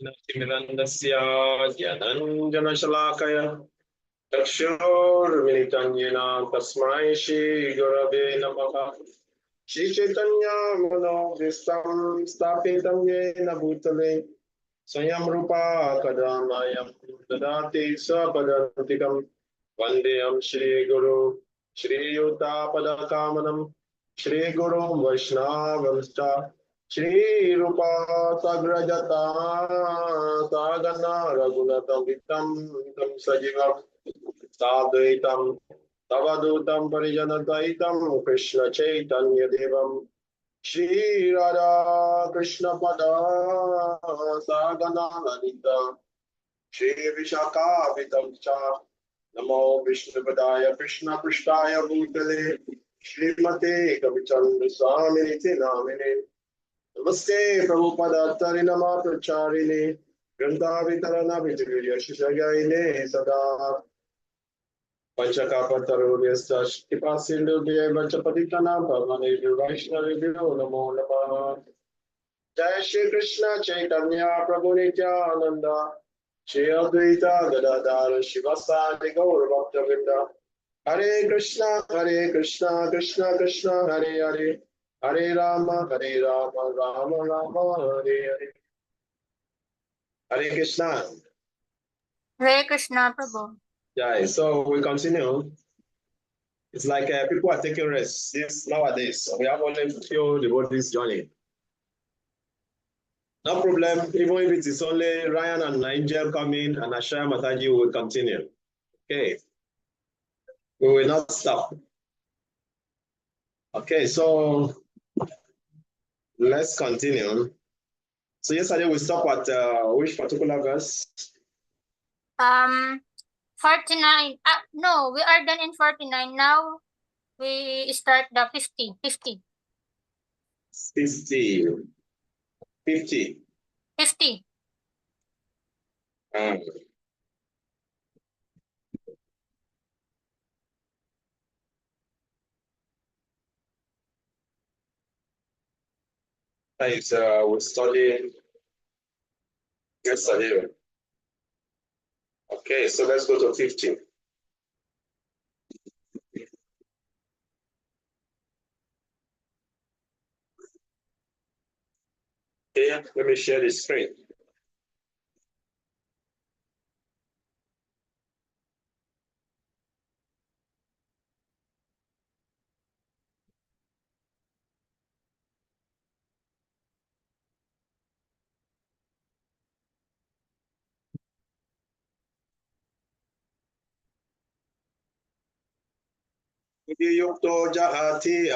Natimirandasya Jnananjanashalakaya Chakshurmilitam Yena Tasmai Shri Gurave Namaha Shri Chaitanya Manobhistam Stapitam Yena Bhutale Swayam Rupa Kadamayam Dadati Swapadantikam Vandeyam Shri Guru Shri Yuta Padakamanam Shri Guru Vaishnavamsta Shri Rupa Sagrajata Sagana Raghunatam Vitam Tam Sajivam Sadvaitam Tavadutam Parijanataitam Krishna Chaitanya Devam Shri Radha Krishna Pada Sagana Lalita Shri Vishaka Vitamcha Namo Vishnu Padaya Krishna Prishtaya Bhutale Srimate Kavichandra Swami Namine Namaste Prabhupada Tarinama Pracharini Granta Vitarana Vijaya Shishagaine Sada Panchakapatarudhyasta Shtipasindu Vachapatitana Bhavane Vaishnavi Namo Namah Jai Shri Krishna Chaitanya Prabhu Nityananda Shri Advaita Gadadhara Shivasadi Gaur Bhaktavinda Hare Krishna Krishna Krishna Hare Hare Hare Rama Rama Rama Hare Hare Hare Krishna. Hare Krishna Prabhu. Yeah, so we continue. It's like people are taking rest nowadays. We have only few devotees joining. No problem, even if it is only Ryan and Nigel coming and Ashaya Mataji will continue. Okay. We will not stop. Okay, so let's continue. So yesterday we stopped at which particular verse? 49. No, we are done in 49. Now we start the 50. 50. 50. 50. 50. We studied yesterday. Okay, so let's go to 50. Okay, let me share the screen. Yukto Jahati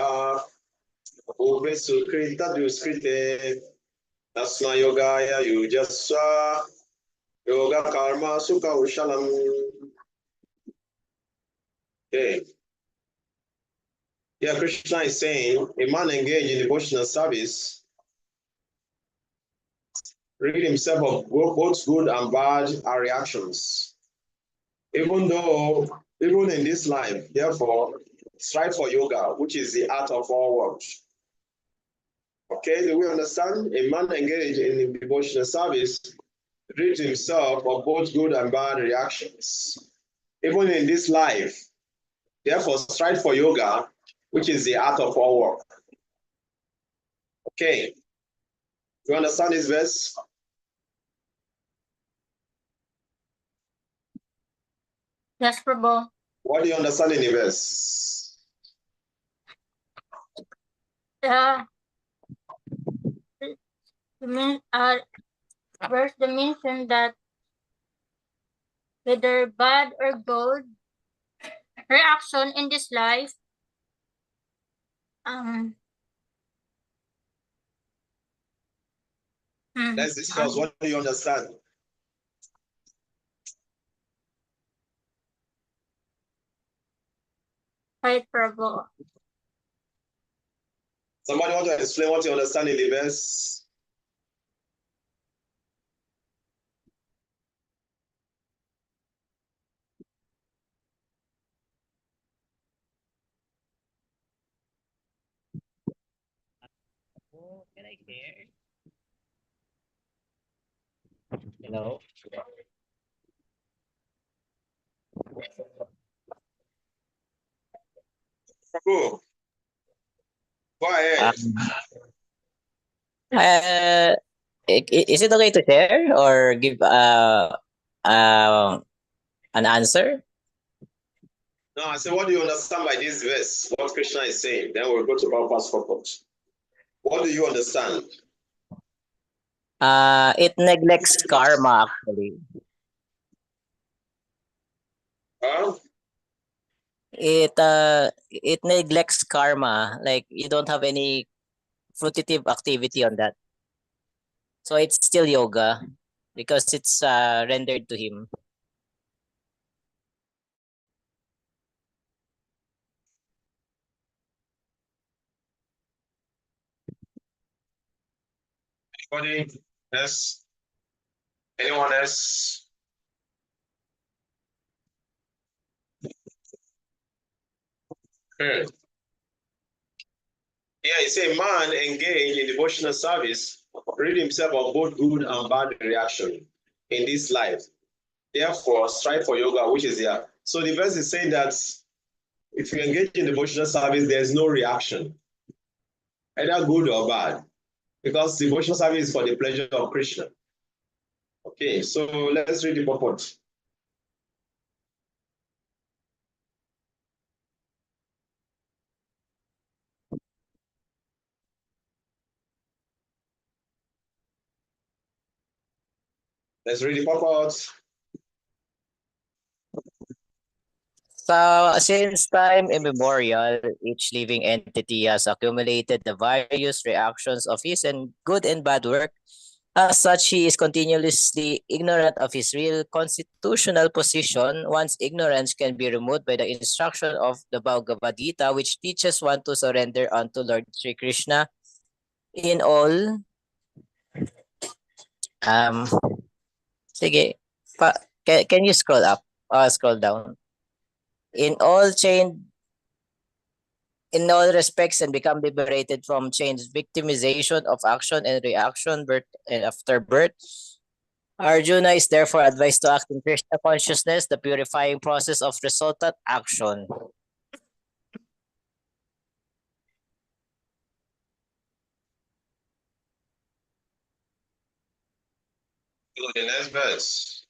Ube Sukrita Duskrite Asna Yogaya Yujaswa Yoga Karma Sukha Ushalam. Okay. Yeah, Krishna is saying a man engaged in devotional service rid himself of both good and bad reactions. Even in this life, therefore, strive for yoga, which is the art of all works. Okay, do we understand? A man engaged in devotional service rid himself of both good and bad reactions. Even in this life, therefore, strive for yoga, which is the art of all work. Okay, do you understand this verse? Yes, Prabhu. What do you understand in the verse? Verse the mention that whether bad or good reaction in this life, let's discuss. What do you understand? Right, Prabhu. Somebody want to explain what you understand in the verse? Can I hear? you know. Cool. Go ahead. Uh, is it okay to share or give an answer? No, I say, what do you understand by this verse? What Krishna is saying? Then we'll go to Prabhupada's purport. What do you understand? It neglects karma actually. Huh? It neglects karma. Like you don't have any fruitive activity on that. So it's still yoga because it's rendered to him. Anybody else? Anyone else? Hmm. Yeah, it's a man engaged in devotional service, rid himself of both good and bad reaction in this life. Therefore, strive for yoga, which is here. So the verse is saying that if you engage in devotional service, there's no reaction, either good or bad, because devotional service is for the pleasure of Krishna. Okay, so let's read the purport. Let's read the purport. So since time immemorial, each living entity has accumulated the various reactions of his and good and bad work. As such, he is continuously ignorant of his real constitutional position. One's ignorance can be removed by the instruction of the Bhagavad Gita, which teaches one to surrender unto Lord Sri Krishna in all. Um, sige, can you scroll up? Scroll down. In all chained in all respects and become liberated from chains, victimization of action and reaction, birth and after birth. Arjuna is therefore advised to act in Krishna consciousness, the purifying process of resultant action. Go to the next verse.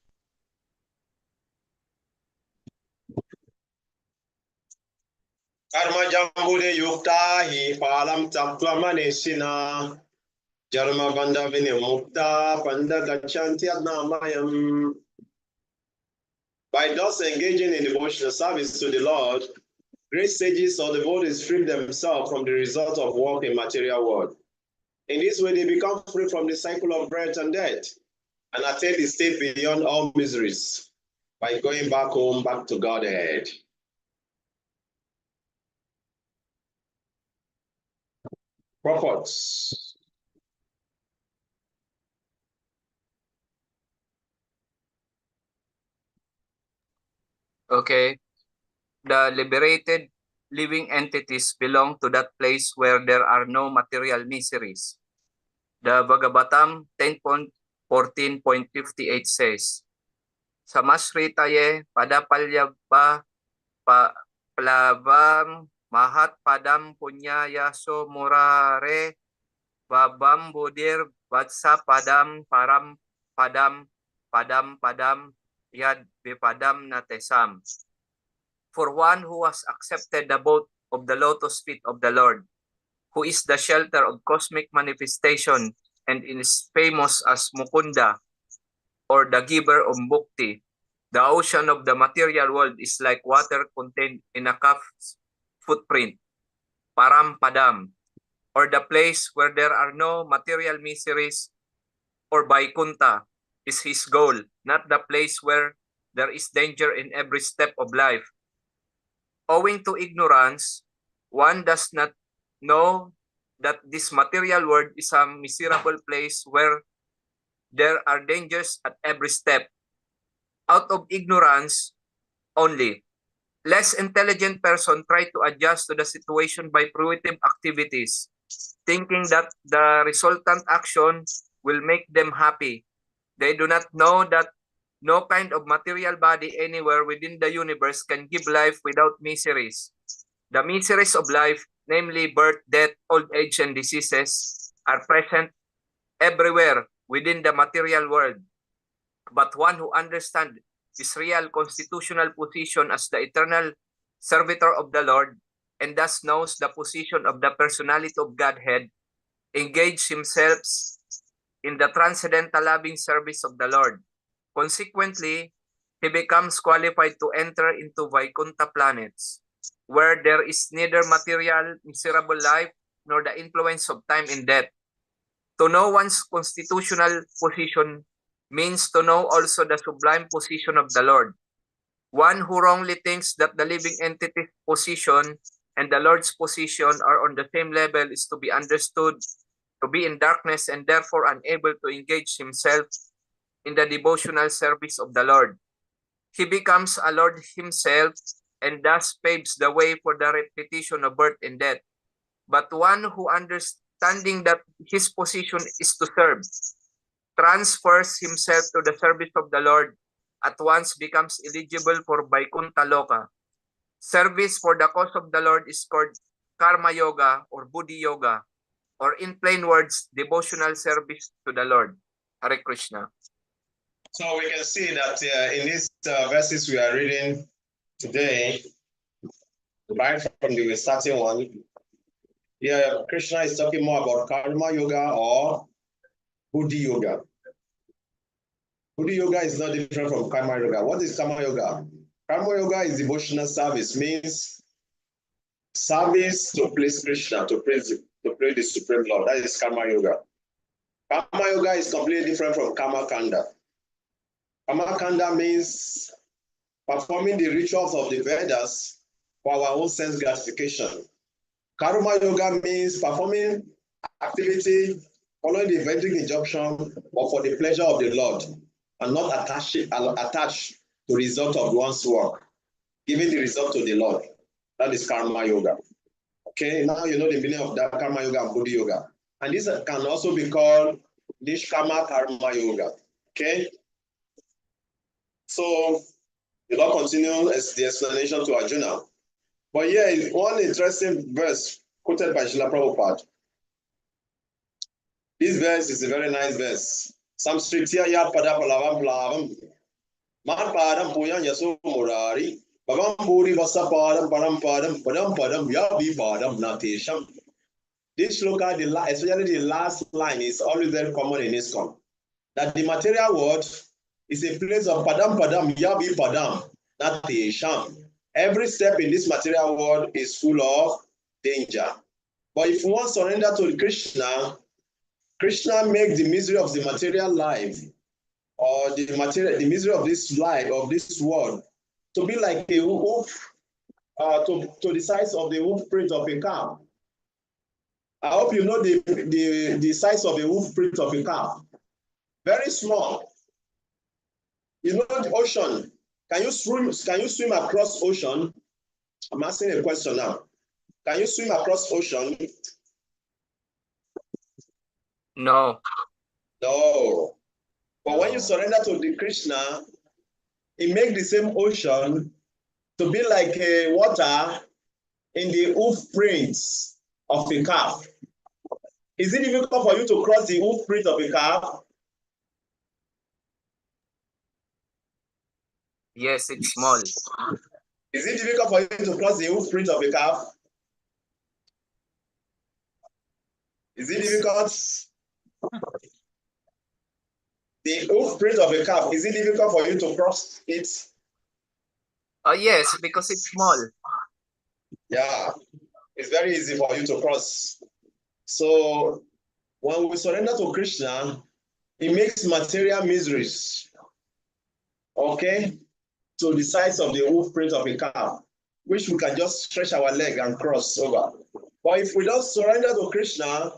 Karma jambule yukta hi palam tattva manesina jarma banda vinimukta panda gachanti adnamayam. By thus engaging in devotional service to the Lord, great sages or devotees free themselves from the result of work in material world. In this way, they become free from the cycle of birth and death and attain the state beyond all miseries by going back home, back to Godhead. Prophets. Okay. The liberated living entities belong to that place where there are no material miseries. The Bhagavatam 10.14.58 says, Samasritaye padapalyabba palabam mahat padam punya yaso murare babam budir vatsa padam param padam yad vipadam natesam. For one who has accepted the abode of the lotus feet of the Lord, who is the shelter of cosmic manifestation and is famous as Mukunda, or the giver of Bhakti, the ocean of the material world is like water contained in a calf's footprint, Param Padam, or the place where there are no material miseries, or Vaikunta, is his goal, not the place where there is danger in every step of life. Owing to ignorance, one does not know that this material world is a miserable place where there are dangers at every step. Out of ignorance only, less intelligent person try to adjust to the situation by fruitive activities, thinking that the resultant action will make them happy. They do not know that no kind of material body anywhere within the universe can give life without miseries. The miseries of life, namely birth, death, old age, and diseases, are present everywhere within the material world. But one who understands his real constitutional position as the eternal servitor of the Lord, and thus knows the position of the personality of Godhead, engage himself in the transcendental loving service of the Lord. Consequently, he becomes qualified to enter into Vaikuntha planets, where there is neither material, miserable life, nor the influence of time and death. To know one's constitutional position means to know also the sublime position of the Lord. One who wrongly thinks that the living entity's position and the Lord's position are on the same level is to be understood to be in darkness and therefore unable to engage himself in the devotional service of the Lord. He becomes a Lord himself and thus paves the way for the repetition of birth and death. But one who understanding that his position is to serve, transfers himself to the service of the Lord, at once becomes eligible for Vaikuntha Loka. Service for the cause of the Lord is called Karma Yoga or Buddhi Yoga, or in plain words, devotional service to the Lord. Hare Krishna. So we can see that in these verses we are reading today, right from the starting one, here Krishna is talking more about Karma Yoga or Buddhi Yoga. Buddhi Yoga is not different from Karma Yoga. What is Karma Yoga? Karma Yoga is devotional service, means service to please Krishna, to praise the Supreme Lord. That is Karma Yoga. Karma Yoga is completely different from Karma Kanda. Karma Kanda means performing the rituals of the Vedas for our own sense gratification. Karma Yoga means performing activity following the Vedic injunction or for the pleasure of the Lord and not attached to the result of one's work, giving the result to the Lord. That is Karma Yoga. Okay, now you know the meaning of that Karma Yoga and Buddhi Yoga. And this can also be called Nishkama Karma Yoga. Okay? So, the Lord continues the explanation to Arjuna. But here, one interesting verse quoted by Srila Prabhupada. This verse is a very nice verse. Samsritya ya pada palavam plavam. Man padam puyan yaso murari. Bhavam puri vasa padam param padam ya vi padam natesham. This shloka, especially the last line, is always very common in ISKCON. That the material world is a place of padam ya vi padam natesham. Every step in this material world is full of danger. But if one surrender to Krishna, Krishna makes the misery of the material life or the misery of this life, of this world, to be like a hoof, to the size of the hoof print of a calf. I hope you know the size of a hoof print of a calf. Very small. You know the ocean. Can you swim across ocean? I'm asking a question now. Can you swim across ocean? No. No. But when you surrender to the Krishna, it makes the same ocean to be like a water in the hoof prints of a calf. Is it difficult for you to cross the hoof print of a calf? Yes, it's small. Is it difficult for you to cross the hoof print of a calf? Is it difficult? The hoof print of a calf, is it difficult for you to cross it? Yes, because it's small. Yeah, it's very easy for you to cross. So when we surrender to Krishna, it makes material miseries, okay, to the size of the hoof print of a calf, which we can just stretch our leg and cross over. But if we don't surrender to Krishna,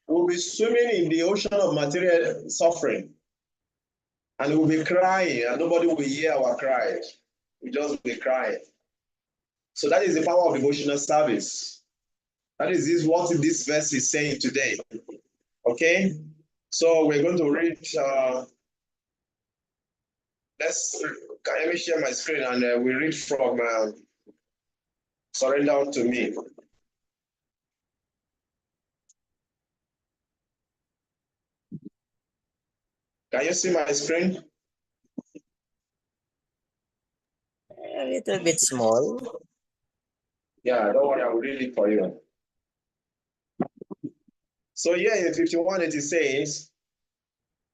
we'll be swimming in the ocean of material suffering. And we'll be crying, and nobody will hear our cry. We just be crying. So that is the power of devotional service. That is what this verse is saying today. Okay? So we're going to read Let me share my screen and we read from Surrender Unto Me. Can you see my screen? A little bit small. Yeah, don't worry, I will read it for you. So here in 51 it says,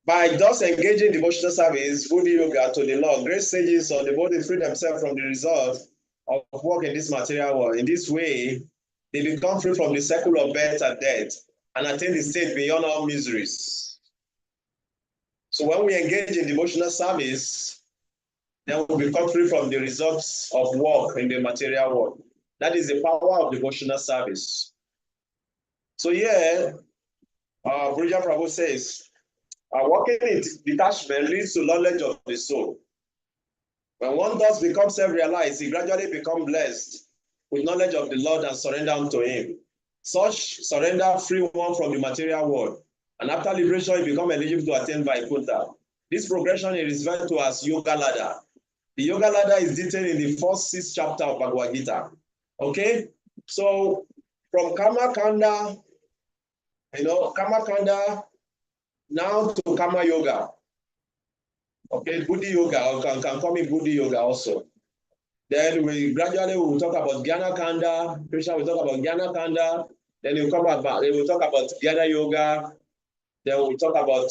by thus engaging devotional service, Buddha yoga to the Lord, great sages of the body free themselves from the result of work in this material world. In this way, they become free from the cycle of birth and death and attain the state beyond all miseries. So when we engage in devotional service, then we become free from the results of work in the material world. That is the power of devotional service. So here, Bhujan Prabhu says, working in detachment leads to knowledge of the soul. When one does become self-realized, he gradually becomes blessed with knowledge of the Lord and surrender unto him. Such surrender free one from the material world, and after liberation, he becomes eligible to attain Vaikuntha. This progression is referred to as Yoga Ladder. The Yoga Ladder is detailed in the first 6 chapter of Bhagavad Gita. Okay, so from Karma Kanda, Karma Kanda now to Karma Yoga. Okay, Buddhi Yoga, or can call me Buddhi Yoga also. Then we gradually will talk about Jnana Kanda. Krishna will talk about Jnana Kanda. Then we'll talk about Jnana Yoga. Then we'll talk about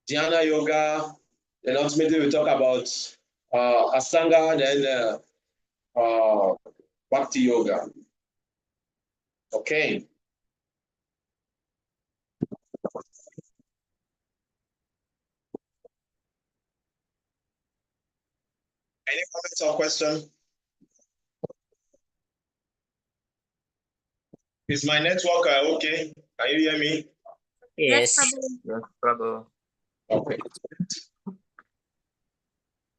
Dhyana Yoga. Then ultimately we'll talk about Asanga. Then Bhakti Yoga. Okay. Any comments or questions? Is my network okay? Can you hear me? Yes. Yes, Prabhu. Okay.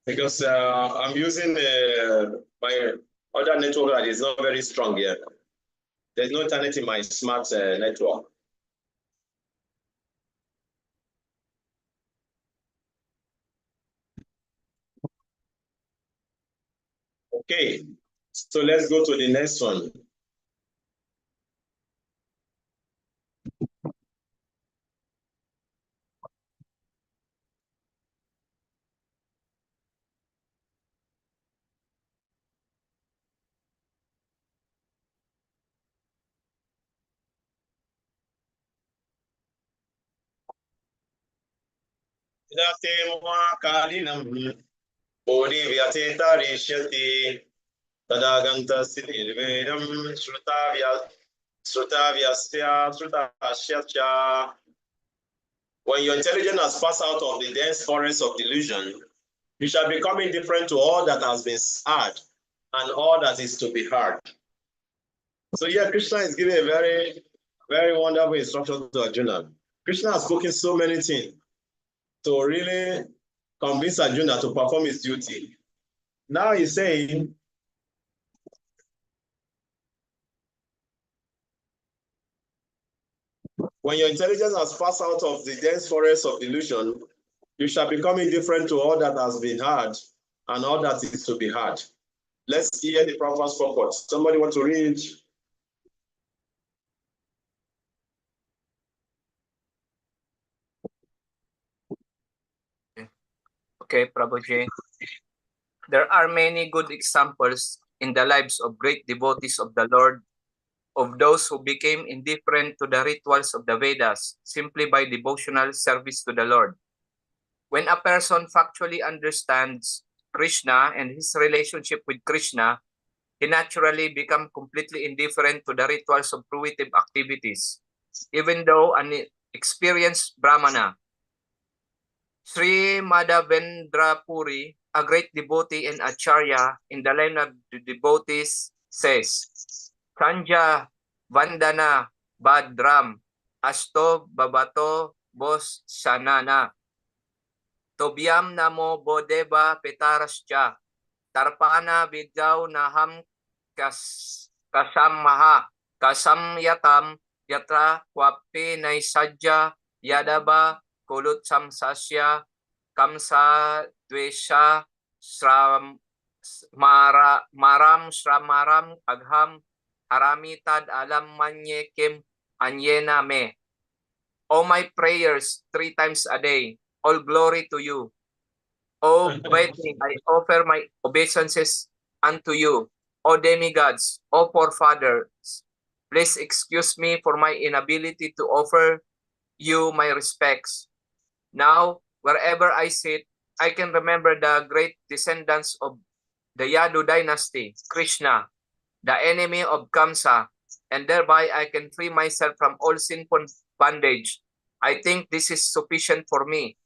Because I'm using my other network that is not very strong yet. There's no internet in my smart network. Okay, so let's go to the next one. When your intelligence has passed out of the dense forest of delusion, you shall become indifferent to all that has been heard and all that is to be heard. So here, Krishna is giving a very, very wonderful instruction to Arjuna. Krishna has spoken so many things to really convince Arjuna to perform his duty. Now he's saying, when your intelligence has passed out of the dense forest of delusion, you shall become indifferent to all that has been heard and all that is to be heard. Let's hear the Prabhupada's purport. Somebody want to read? Okay, Prabhuji. There are many good examples in the lives of great devotees of the Lord, of those who became indifferent to the rituals of the Vedas simply by devotional service to the Lord. When a person factually understands Krishna and his relationship with Krishna, he naturally becomes completely indifferent to the rituals of fruitive activities, even though an experienced Brahmana. Sri Madhavendra-puri, a great devotee and acharya in the line of the devotees, says, Sanja Vandana Badram Asto Babato Bos Sanana Tobyam Namo Bodeva Petarascha Tarpana Vidyaw Naham Kasamaha Kasamyatam Yatra Kwapi Naisadya Yadaba Kulut Samsasya kamsa, dvesha, maram, shramaram, agham, aramitad, alam, manyekim, anyena me. O my prayers 3 times a day, all glory to you. O Bhakti, I offer my obeisances unto you. O demigods, O forefathers, please excuse me for my inability to offer you my respects. Now, wherever I sit, I can remember the great descendants of the Yadu dynasty, Krishna, the enemy of Kamsa, and thereby I can free myself from all sinful bondage. I think this is sufficient for me.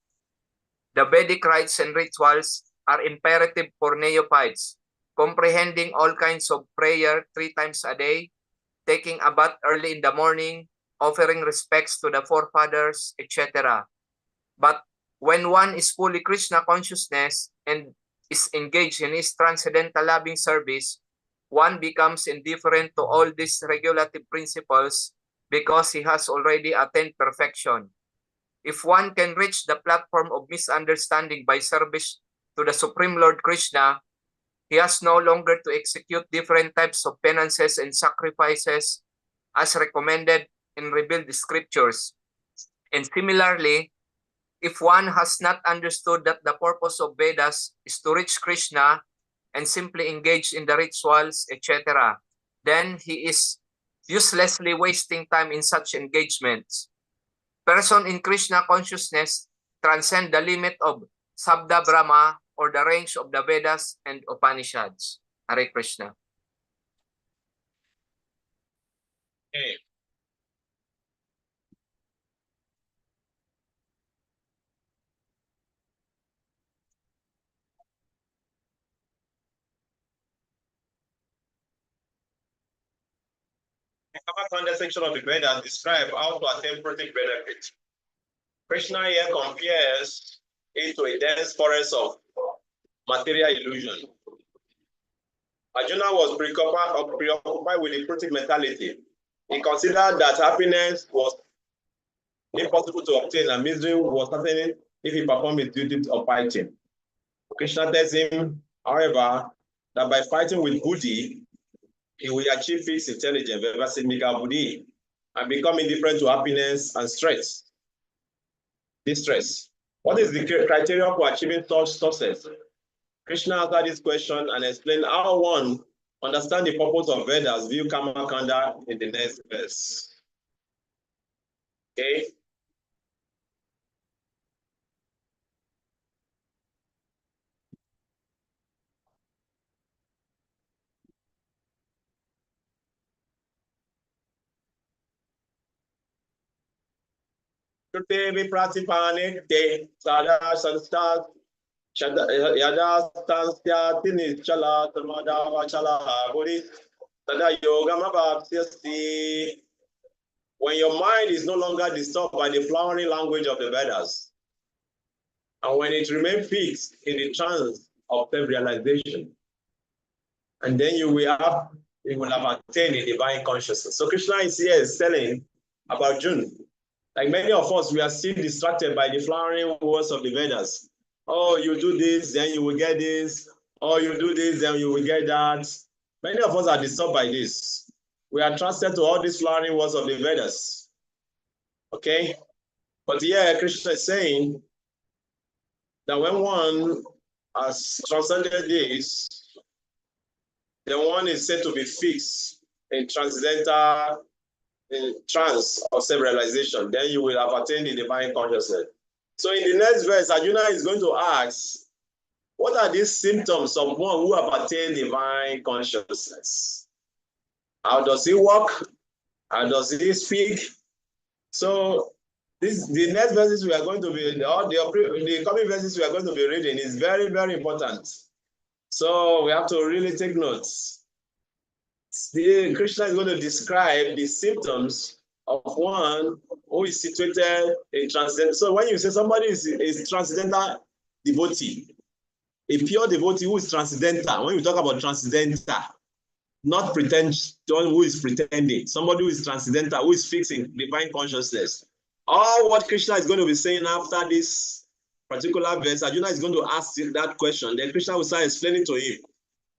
The Vedic rites and rituals are imperative for neophytes, comprehending all kinds of prayer 3 times a day, taking a bath early in the morning, offering respects to the forefathers, etc. But when one is fully Krishna consciousness and is engaged in his transcendental loving service, one becomes indifferent to all these regulative principles because he has already attained perfection. If one can reach the platform of misunderstanding by service to the Supreme Lord Krishna, he has no longer to execute different types of penances and sacrifices as recommended in revealed scriptures. And similarly, if one has not understood that the purpose of Vedas is to reach Krishna and simply engage in the rituals, etc., then he is uselessly wasting time in such engagements. Person in Krishna consciousness transcend the limit of Sabda Brahma or the range of the Vedas and Upanishads. Hare Krishna. Okay. The Kavikarnapura section of the Vedas describe how to attain perfect benefit. Krishna here compares it to a dense forest of material illusion. Arjuna was preoccupied with the Pratik mentality. He considered that happiness was impossible to obtain and misery was certain if he performed his duty of fighting. Krishna tells him, however, that by fighting with Buddhi, he will achieve peace, intelligence, Buddhi, and become indifferent to happiness and stress. Distress. What is the criteria for achieving such success? Krishna answered this question and explained how one understand the purpose of Vedas, view Kavikarnapura in the next verse. Okay. Tutevi pratipanite sada sanstas yada stansya tinichala samadava chala buddhi tada yogamabhapsyasti. When your mind is no longer disturbed by the flowering language of the Vedas, and when it remains fixed in the trance of self-realization, and then you will have attained a divine consciousness. So Krishna is here telling about June. Like many of us, we are still distracted by the flowering words of the Vedas. Oh, you do this, then you will get this. Oh, you do this, then you will get that. Many of us are disturbed by this. We are trusted to all these flowering words of the Vedas. Okay? But here, Krishna is saying that when one has transcended this, then one is said to be fixed in transcendental trance of self-realization. Then you will have attained the divine consciousness. So in the next verse, Arjuna is going to ask, what are these symptoms of one who have attained divine consciousness? How does he walk? How does he speak? So the next verses we are going to be, the coming verses we are going to be reading is very, very important. So we have to really take notes. Krishna is going to describe the symptoms of one who is situated in transcendental. So when you say somebody is transcendental devotee, a pure devotee who is transcendental, when you talk about transcendental, not pretend, who is pretending, somebody who is transcendental, who is fixing divine consciousness. All what Krishna is going to be saying after this particular verse, Arjuna is going to ask that question. Then Krishna will start explaining to him.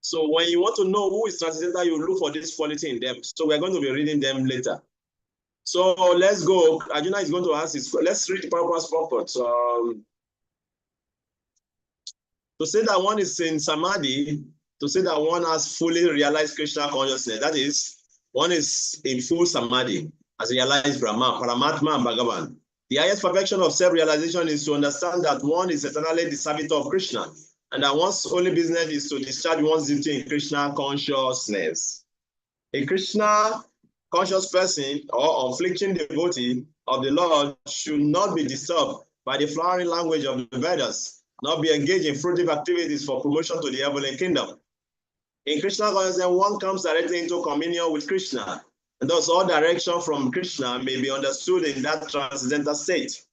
So when you want to know who is transcendental, you look for this quality in them. So we're going to be reading them later. So let's go. Arjuna is going to ask his, let's read the purpose. To say that one is in samadhi, to say that one has fully realized Krishna consciousness, that is, one is in full samadhi, as realized Brahma, Paramatma, and Bhagavan. The highest perfection of self-realization is to understand that one is eternally the servitor of Krishna, and that one's only business is to discharge one's duty in Krishna consciousness. A Krishna conscious person or afflicting devotee of the Lord should not be disturbed by the flowering language of the Vedas, not be engaged in fruitive activities for promotion to the heavenly kingdom. In Krishna consciousness, one comes directly into communion with Krishna, and thus all direction from Krishna may be understood in that transcendental state.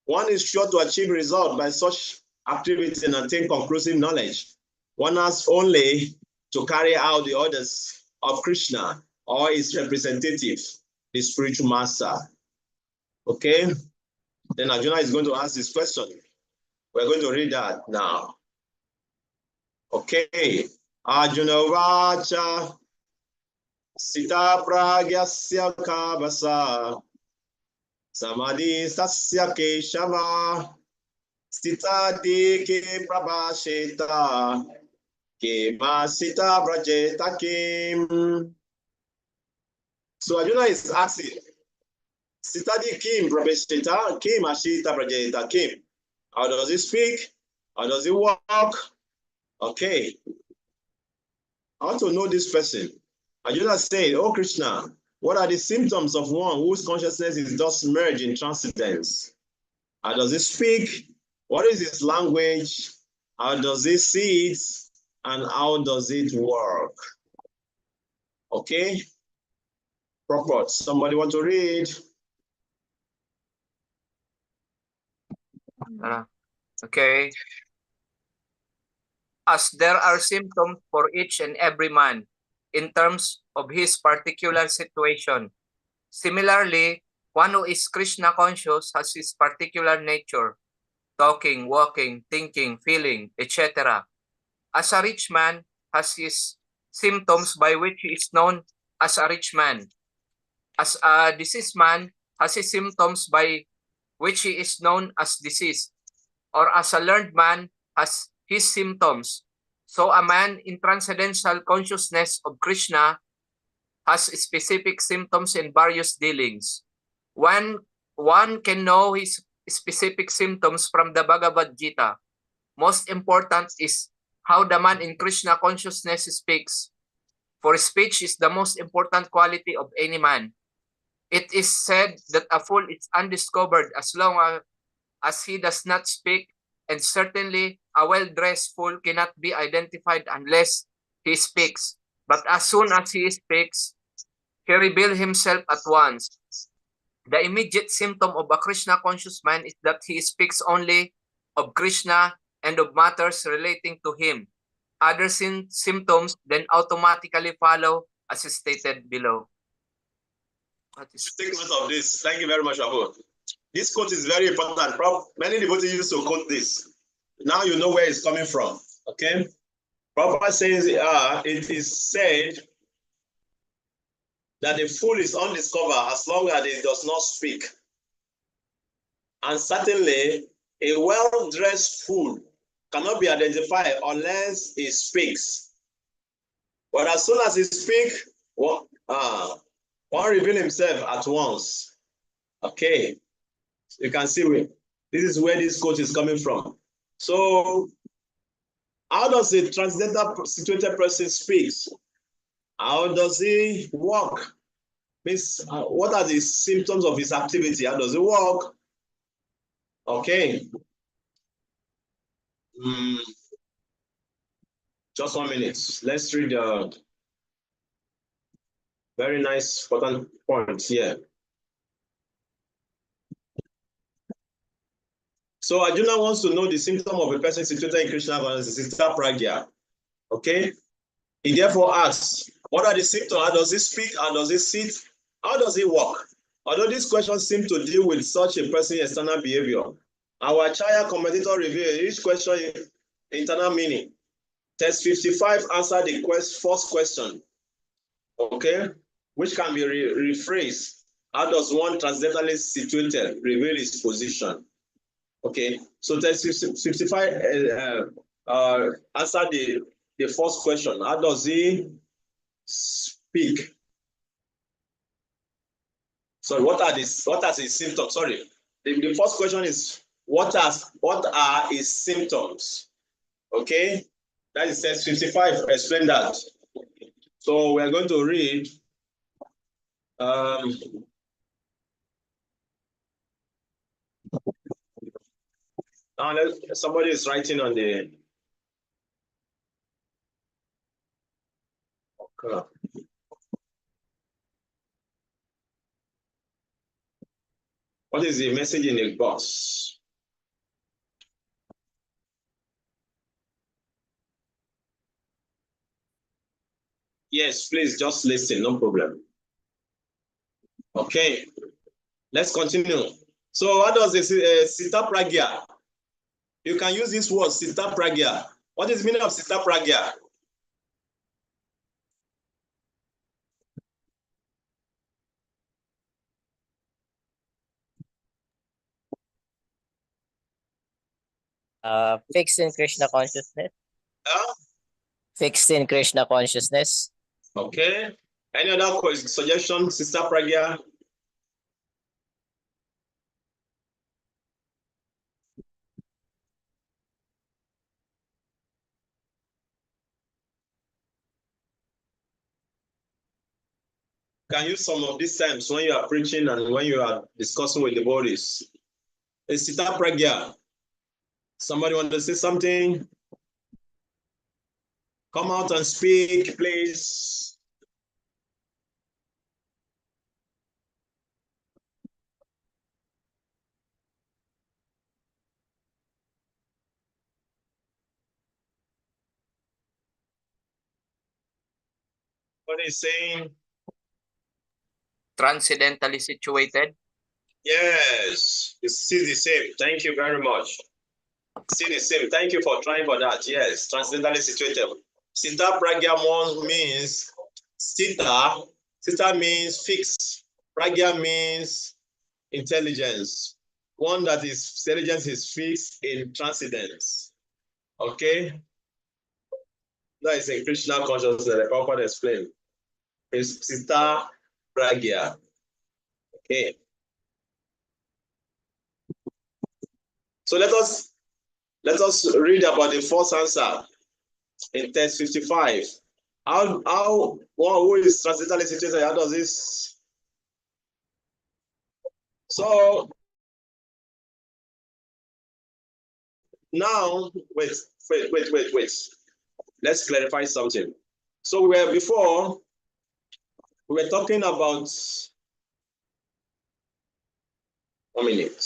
One is sure to achieve result by such activity and attain conclusive knowledge. One has only to carry out the orders of Krishna or his representative, the spiritual master. Okay? Then Arjuna is going to ask this question. We're going to read that now. Okay. Arjuna Vacha Sita Pragyasya Kavasa Samadhi Sasya Keshava Sita Dike Prabhasheta Kema Sita Brajeta Kim. So Arjuna is asking, Sita Di Kim Prabhasheta Kim Ashita Brajeta Kim. How does he speak? How does he walk? Okay. How to know this person? Arjuna said, Oh Krishna, what are the symptoms of one whose consciousness is thus merged in transcendence? How does he speak? What is his language? How does he see it? And how does it work? Okay. Proper. Somebody want to read? Okay. As there are symptoms for each and every man in terms of his particular situation. Similarly, one who is Krishna conscious has his particular nature, talking, walking, thinking, feeling, etc. As a rich man has his symptoms by which he is known as a rich man. As a diseased man has his symptoms by which he is known as diseased. Or as a learned man has his symptoms. So a man in transcendental consciousness of Krishna has specific symptoms in various dealings. One can know his specific symptoms from the Bhagavad Gita. Most important is how the man in Krishna consciousness speaks. For speech is the most important quality of any man. It is said that a fool is undiscovered as long as he does not speak, and certainly a well-dressed fool cannot be identified unless he speaks. But as soon as he speaks, he reveals himself at once. The immediate symptom of a Krishna conscious man is that he speaks only of Krishna and of matters relating to him. Other symptoms then automatically follow as stated below. Take note of this. Thank you very much, Abu. This quote is very important. Many devotees used to quote this. Now you know where it's coming from. Okay? Prabhupada says it is said that the fool is undiscovered as long as he does not speak. And certainly, a well-dressed fool cannot be identified unless he speaks. But as soon as he speaks, one reveals himself at once. Okay. You can see this is where this quote is coming from. So, how does a transcendental situated person speak? How does he walk? Means, what are the symptoms of his activity? How does he walk? Okay. Just 1 minute. Let's read the very nice important points here. So Arjuna wants to know the symptom of a person situated in Krishna consciousness, Sita Pragya. Okay? He therefore asks, what are the symptoms? How does he speak? How does he sit? How does he walk? Although these questions seem to deal with such a person's external behavior, Our Chaya commentator revealed each question internal meaning. Test 55 answer the first question, okay, which can be rephrased. How does one transcendentally situated reveal his position? Okay, so test 55 answer the first question. How does he speak? Sorry, what are his symptoms? Sorry, the first question is what are his symptoms? Okay, that is test 55. Explain that. So we are going to read. Now somebody is writing on the. Okay. What is the message in the box? Yes, please just listen, no problem. Okay, let's continue. So what does this Sita Pragya? You can use this word, Sita Pragya. What is the meaning of Sita Pragya? Fixed in Krishna consciousness. Fixed in Krishna consciousness. Okay. Any other suggestion, Sister Pragya? Can use some of these times when you are preaching and when you are discussing with the bodies. Sita Pragya. Somebody want to say something? Come out and speak, please. What is saying? Transcendentally situated. Yes, it's still the same. Thank you very much. Still the same. Thank you for trying for that. Yes, transcendentally situated. Sita Pragya means Sita. Sita means fixed. Pragya means intelligence. One that is intelligence is fixed in transcendence. Okay? That is in Krishna consciousness, the Prabhupada explained. It's Sita Pragya. Okay. So let us read about the first answer in test 55. How one who is transcendentally situated, how does this? So now, wait. Let's clarify something. So before we were talking about 1 minute.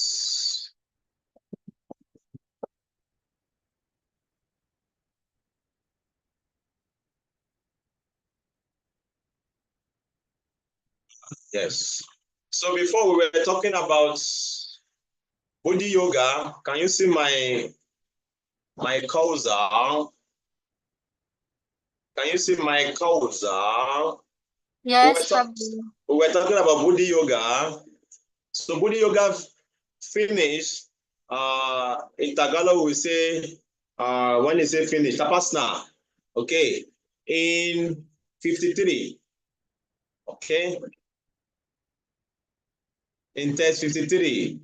Yes. So before we were talking about Buddhi Yoga. Can you see my cursor? Can you see my cursor? Yes, we were talking about Buddhi Yoga. So Buddhi Yoga finished. In Tagalog, we say, when they say finish, Tapasna. Okay. In 53. Okay. In test 53.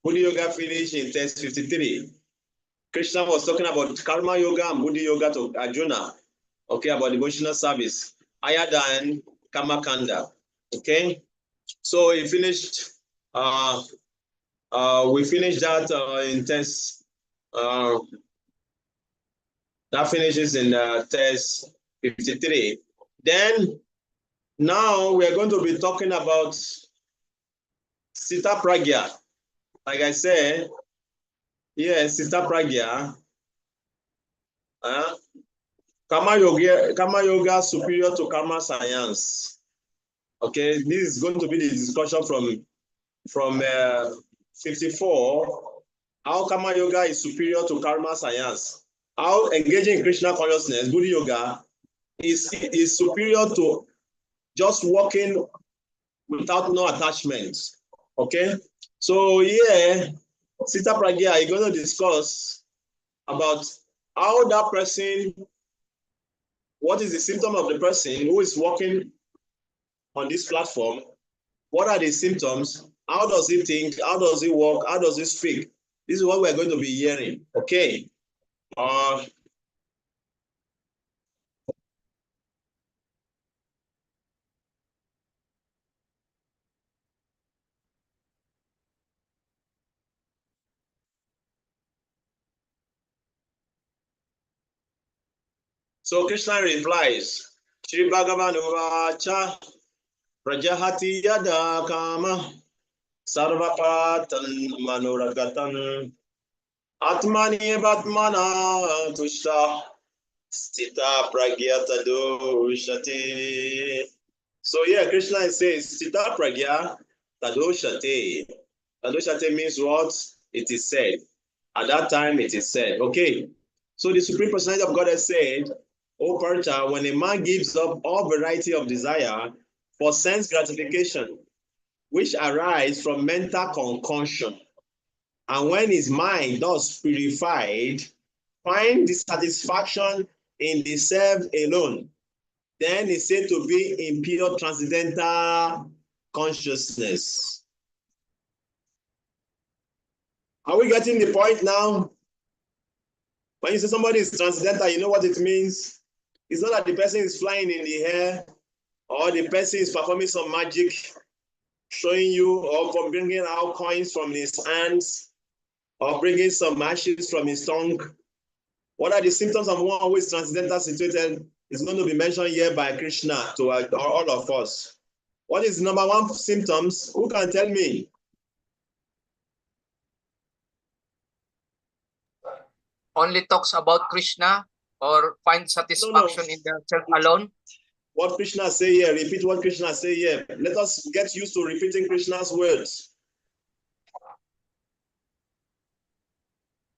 Buddhi Yoga finished in test 53. Krishna was talking about Karma Yoga and Buddhi Yoga to Arjuna. Okay, about devotional service. Higher than Karma Kanda. Okay. So he finished, we finished that in test, that finishes in test 53. Then, now we are going to be talking about Sita Pragya. Like I said, yes, Sita Pragya. Karma Yoga superior to Karma science. Okay, this is going to be the discussion from 54 how karma yoga is superior to karma science, how engaging in Krishna consciousness, Buddha yoga, is superior to just walking without no attachments. Okay, so yeah, Sita Pragya is going to discuss about how that person, what is the symptom of the person who is walking on this platform, what are the symptoms, how does he think, how does he walk, how does he speak. This is what we're going to be hearing. Okay. So Krishna replies, Shri Bhagavan Uvacha Prajahati Yada Kama Sarvapatan Manuragatan Atmani Batmana Tushta Sita Pragyata Doshate. So yeah, Krishna says Sita Pragya Tadoshate. Tadoshate means what? It is said. At that time it is said. Okay. So the Supreme Personality of God has said, O Parcha, when a man gives up all variety of desire for sense gratification, which arise from mental concoction, and when his mind thus purified, find dissatisfaction in the self alone, then is said to be in pure transcendental consciousness. Are we getting the point now? When you say somebody is transcendental, you know what it means? It's not that the person is flying in the air or the person is performing some magic, showing you or bringing out coins from his hands or bringing some ashes from his tongue. What are the symptoms of one who is transcendental situated is going to be mentioned here by Krishna to all of us. What is number one symptoms? Who can tell me? Only talks about Krishna or find satisfaction in the self alone? What Krishna say here, repeat what Krishna say here. Let us get used to repeating Krishna's words.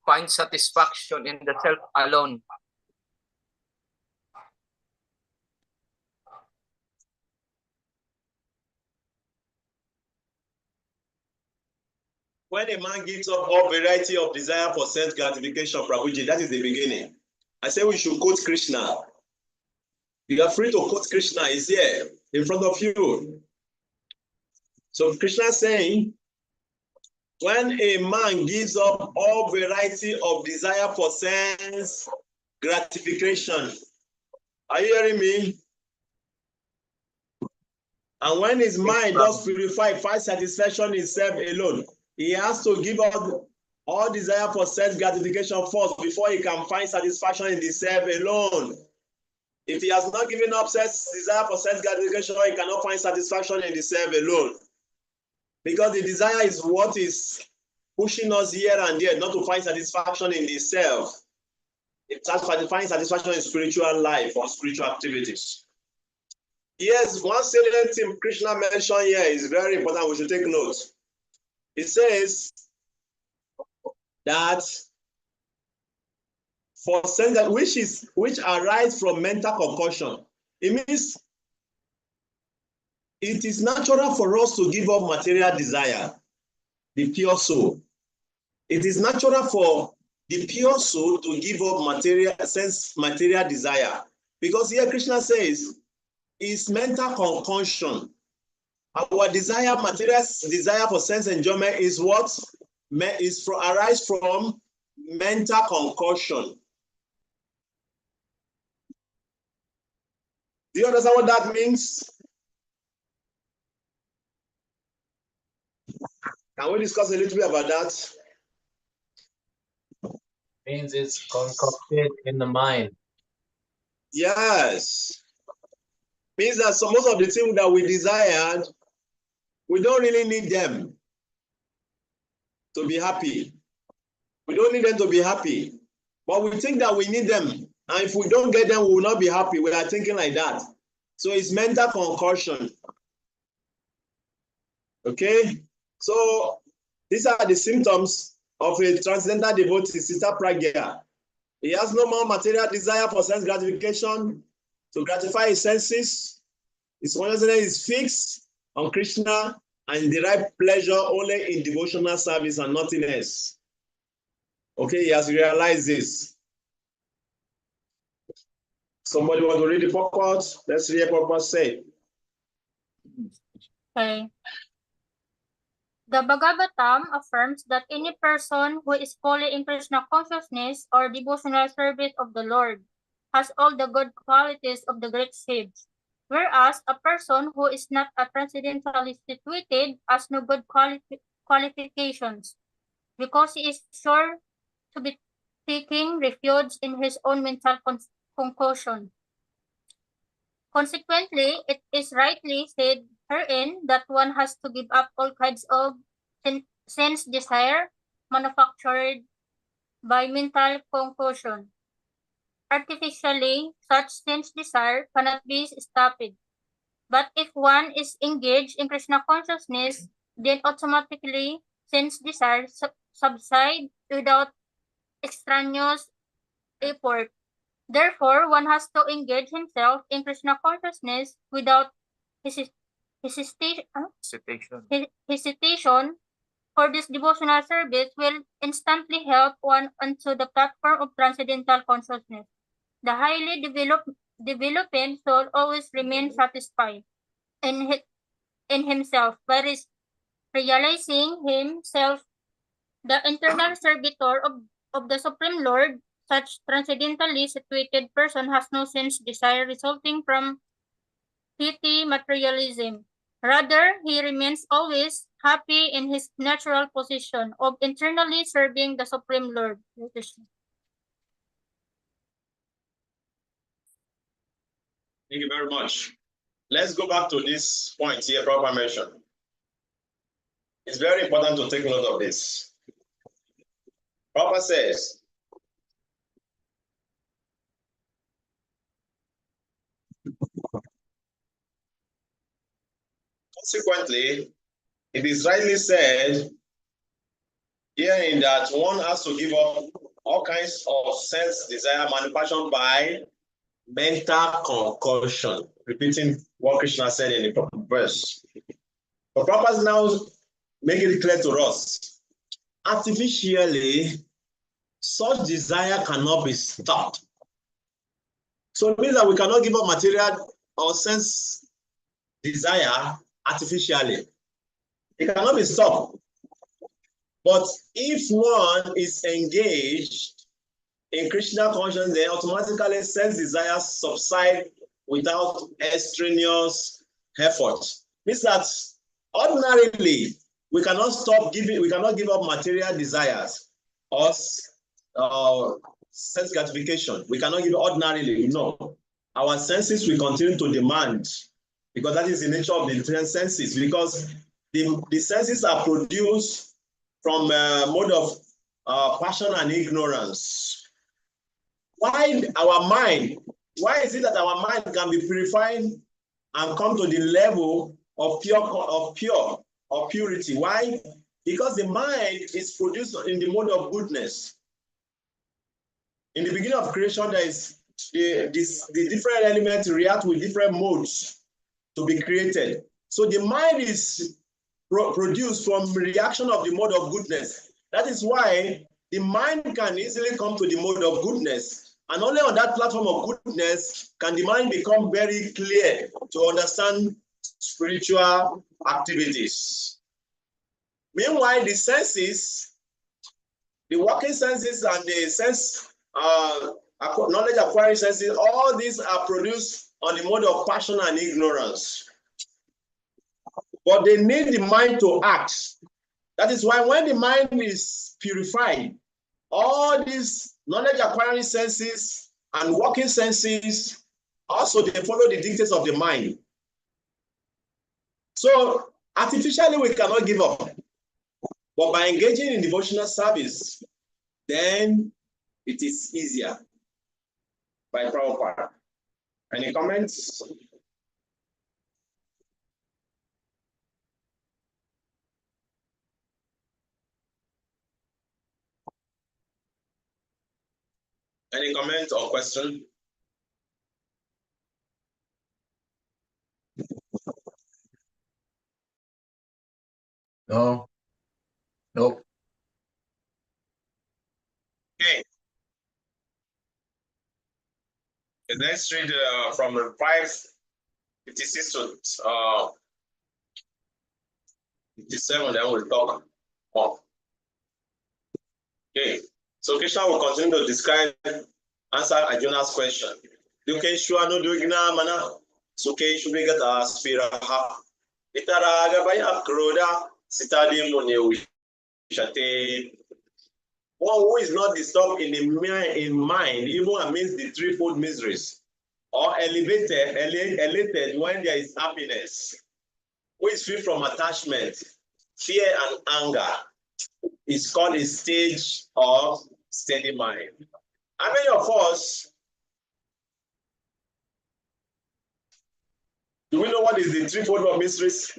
Find satisfaction in the self alone. When a man gives up all variety of desire for sense gratification, Prabhuji, that is the beginning. I say we should quote Krishna. You are free to quote Krishna, is here in front of you. So Krishna is saying, when a man gives up all variety of desire for sense gratification, are you hearing me? And when his mind does purify, find satisfaction in self alone, he has to give up all desire for self gratification first before he can find satisfaction in the self alone. If he has not given up desire for self gratification, he cannot find satisfaction in the self alone. Because the desire is what is pushing us here and there, not to find satisfaction in the self. It's finding satisfaction in spiritual life or spiritual activities. Yes, one salient thing Krishna mentioned here is very important. We should take note. It says that for sense that which arise from mental concoction, it means it is natural for us to give up material desire, the pure soul. It is natural for the pure soul to give up material desire. Because here Krishna says, it's mental concoction. Our material desire for sense enjoyment is what? Arise from mental concoction. Do you understand what that means? Can we discuss a little bit about that? Means it's concocted in the mind. Yes. Means that most of the things that we desired, we don't really need them to be happy. We don't need them to be happy. But we think that we need them. And if we don't get them, we will not be happy. We are thinking like that. So it's mental concoction. Okay? So these are the symptoms of a transcendental devotee, Sister Pragya. He has no more material desire for sense gratification to gratify his senses. His consciousness is fixed on Krishna and derive pleasure only in devotional service and nothing else. Okay, he has realized this. Somebody want to read the purport? Let's read what purport say. Okay. The Bhagavatam affirms that any person who is fully in Krishna consciousness or devotional service of the Lord has all the good qualities of the great sage, whereas a person who is not a transcendentally situated has no good qualifications, because he is sure to be taking refuge in his own mental concoction. Consequently, it is rightly said herein that one has to give up all kinds of sense desire manufactured by mental concoction. Artificially, such sense desire cannot be stopped. But if one is engaged in Krishna consciousness, then automatically sense desire subside without extraneous effort. Therefore, one has to engage himself in Krishna consciousness without hesitation. For this devotional service will instantly help one onto the platform of transcendental consciousness. The highly developing soul always remains satisfied in himself by realizing himself the internal servitor of the Supreme Lord. Such transcendentally situated person has no sense desire resulting from petty materialism. Rather, he remains always happy in his natural position of internally serving the Supreme Lord. Thank you very much. Let's go back to this point here, Prabhupada mentioned. It's very important to take note of this. Prabhupada says, consequently, it is rightly said herein that one has to give up all kinds of sense desire manufactured by mental concoction, repeating what Krishna said in the verse. But Prabhupada now make it clear to us, artificially, such desire cannot be stopped. So it means that we cannot give up material or sense desire artificially. It cannot be stopped. But if one is engaged in Krishna consciousness, then automatically sense desires subside without extraneous effort. Means that ordinarily we cannot stop giving, we cannot give up material desires or sense gratification. We cannot give ordinarily, no. Our senses will continue to demand, because that is the nature of the different senses, because the senses are produced from a mode of passion and ignorance. Why our mind? Why is it that our mind can be purified and come to the level of purity? Why? Because the mind is produced in the mode of goodness. In the beginning of creation, there is the different elements react with different modes to be created. So the mind is produced from reaction of the mode of goodness. That is why the mind can easily come to the mode of goodness. And only on that platform of goodness can the mind become very clear to understand spiritual activities. Meanwhile, the senses, the working senses and the sense knowledge acquiring senses, all these are produced on the mode of passion and ignorance. But they need the mind to act. That is why when the mind is purified, all these knowledge acquiring senses and working senses, also they follow the dictates of the mind. So artificially we cannot give up. But by engaging in devotional service, then it is easier. By Prabhupada. Any comments? Any comment or question? No. Nope. Okay. Let's read from 5:56 to 57, then we'll talk more. Okay. So Krishna will continue to answer Arjuna's question. Duke shua no dugna mana. Suke shubigata spiraha. Itaraga baya kroda. Sitadi munewi. Shate. One who is not disturbed in mind, even amidst the threefold miseries, or elated when there is happiness, who is free from attachment, fear, and anger, is called a stage of steady mind. How many of us do we know what is the threefold of miseries?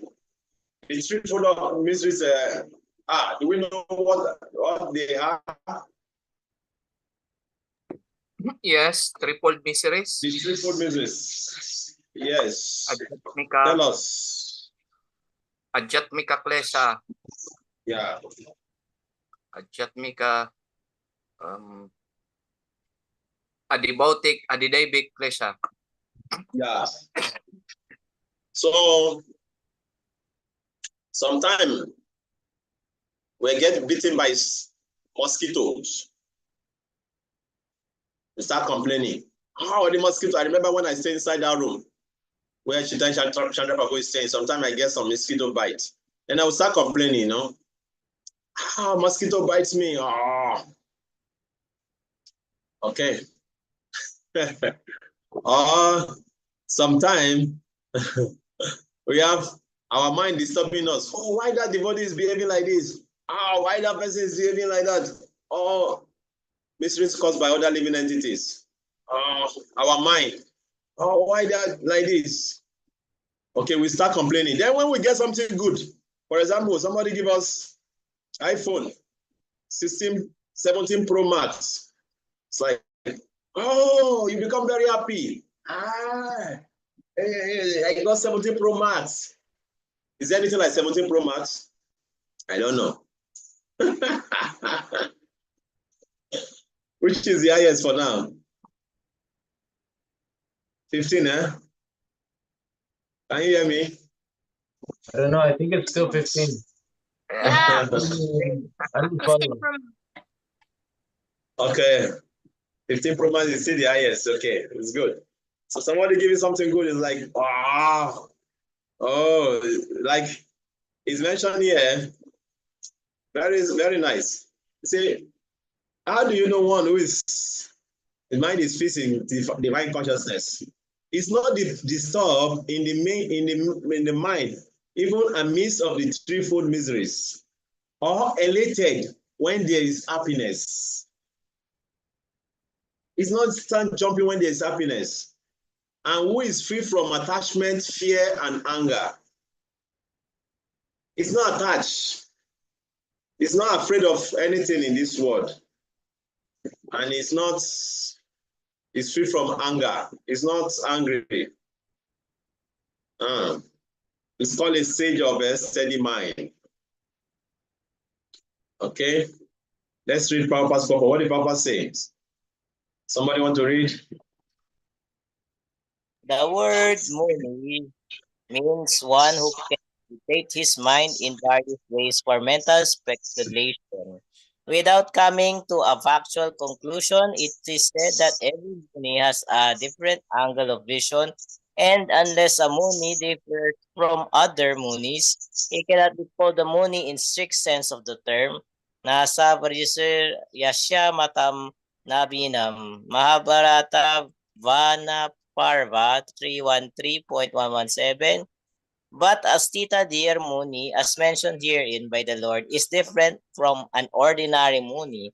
The threefold of miseries. Do we know what they are? Yes, triple miseries. The threefold miseries. Yes. Adjatmika, Tell us. Adjatmika klesha, Yeah. Adjatmika, Adibautic, Adidaibic klesha. Yeah. So sometimes we get bitten by mosquitoes. We start complaining. Oh, the mosquito. I remember when I stayed inside that room where Chitan Chandra Prabhu is staying, sometimes I get some mosquito bite. And I will start complaining, mosquito bites me. Oh. Okay. Sometimes we have our mind disturbing us. Oh, why that devotee is behaving like this? Why that person is behaving like that? Oh, mysteries caused by other living entities. Our mind. Oh, why that like this? Okay, we start complaining. Then when we get something good, for example, somebody give us iPhone 16, 17 Pro Max. It's like, oh, you become very happy. I got 17 Pro Max. Is there anything like 17 Pro Max? I don't know. Which is the highest for now? 15, eh? Can you hear me? I don't know. I think it's still 15. Yeah. I don't 16 follow. from Okay. 15 Pro Max is still the highest. Okay, it's good. So somebody give you something good, it's like, like it's mentioned here. Very, very nice. See, how do you know one who is his mind is facing divine consciousness? It's not disturbed in the mind, even amidst of the threefold miseries, or elated when there is happiness. It's not stand jumping when there is happiness. And who is free from attachment, fear, and anger? It's not attached. It's not afraid of anything in this world. And it's free from anger. It's not angry. It's called a stage of a steady mind. Okay? Let's read Prabhupada's purpose. What did Prabhupada say? Somebody want to read? The word muni means one who can dictate his mind in various ways for mental speculation. Without coming to a factual conclusion, it is said that every muni has a different angle of vision, and unless a muni differs from other munis, he cannot be called a muni in strict sense of the term. Nasa Varisir Yasya Matam Nabinam Mahabharata Vana Parva 313.117. But as Tita Dear Muni, as mentioned herein by the Lord, is different from an ordinary Muni.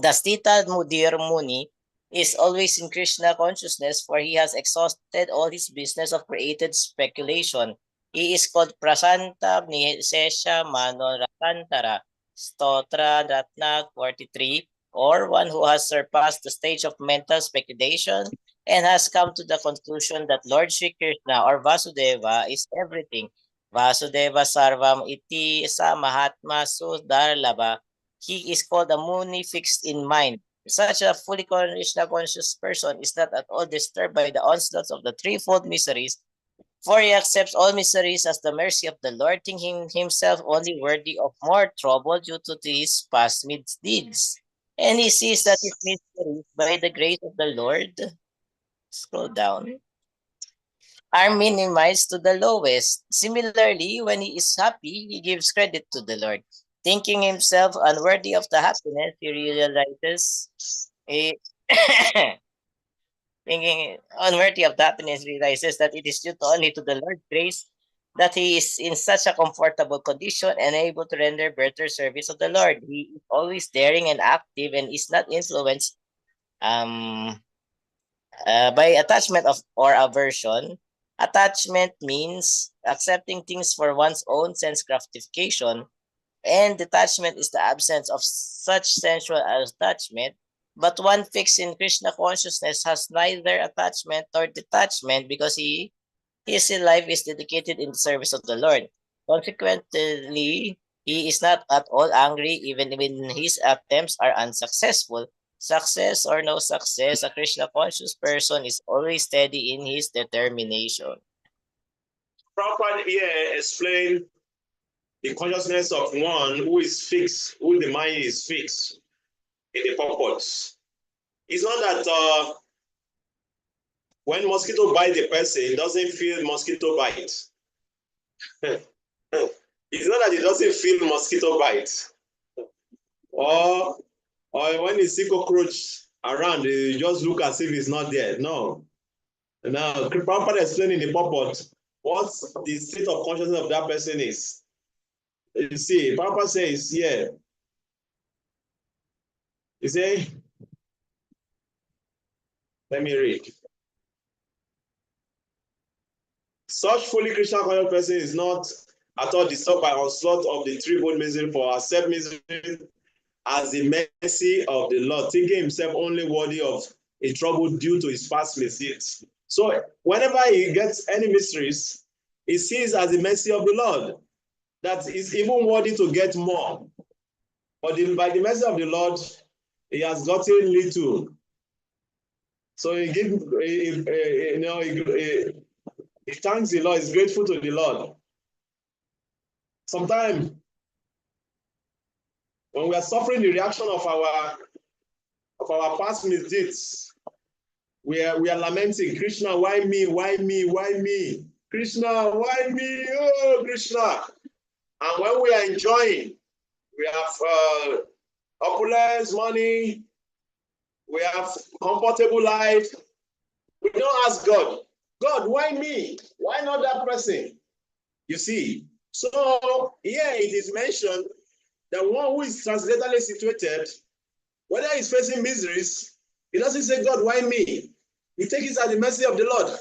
Thus, Tita Dear Muni is always in Krishna consciousness, for he has exhausted all his business of created speculation. He is called Prasanta Nisesha Mano Ratantara, Stotra Ratna 43, or one who has surpassed the stage of mental speculation and has come to the conclusion that Lord Sri Krishna or Vasudeva is everything. Vasudeva Sarvam Iti Sa Mahatma Sudarlaba. He is called a Muni fixed in mind. Such a fully Krishna conscious person is not at all disturbed by the onslaughts of the threefold miseries, for he accepts all miseries as the mercy of the Lord, thinking himself only worthy of more trouble due to his past misdeeds. And he sees that his miseries, by the grace of the Lord, scroll down, are minimized to the lowest. Similarly, when he is happy, he gives credit to the Lord. Thinking himself unworthy of the happiness, he realizes he thinking unworthy of the happiness, realizes that it is due only to the Lord's grace that he is in such a comfortable condition and able to render better service of the Lord. He is always daring and active and is not influenced by attachment of or aversion. Attachment means accepting things for one's own sense gratification, and detachment is the absence of such sensual attachment. But one fixed in Krishna consciousness has neither attachment nor detachment because his life is dedicated in the service of the Lord. Consequently, he is not at all angry even when his attempts are unsuccessful. Success or no success, a Krishna conscious person is always steady in his determination. Prabhupada here explain the consciousness of one who is fixed, who the mind is fixed in the purpose. It's not that when mosquito bite the person, it doesn't feel mosquito bite. It's not that it doesn't feel mosquito bite. Or when you see cockroach around, you just look as if it's not there. No. Now, Prabhupada explaining the purpose, what the state of consciousness of that person is. You see, Prabhupada says here, you say, let me read. Such fully Krishna conscious person is not at all disturbed by onslaught of the threefold misery, for accept misery as the mercy of the Lord, thinking himself only worthy of a trouble due to his past misdeeds. So whenever he gets any miseries, he sees as the mercy of the Lord that is even worthy to get more. But by the mercy of the Lord, he has gotten little. So he thanks the Lord, he's grateful to the Lord. Sometimes when we are suffering the reaction of our past misdeeds, we are lamenting, Krishna, why me? Why me? Why me? Krishna, why me? Oh, Krishna. And when we are enjoying, we have opulence, money, we have comfortable life, we don't ask God, God, why me? Why not that person? You see, so here it is mentioned that one who is transcendentally situated, whether he's facing miseries, he doesn't say, God, why me? He takes it as the mercy of the Lord.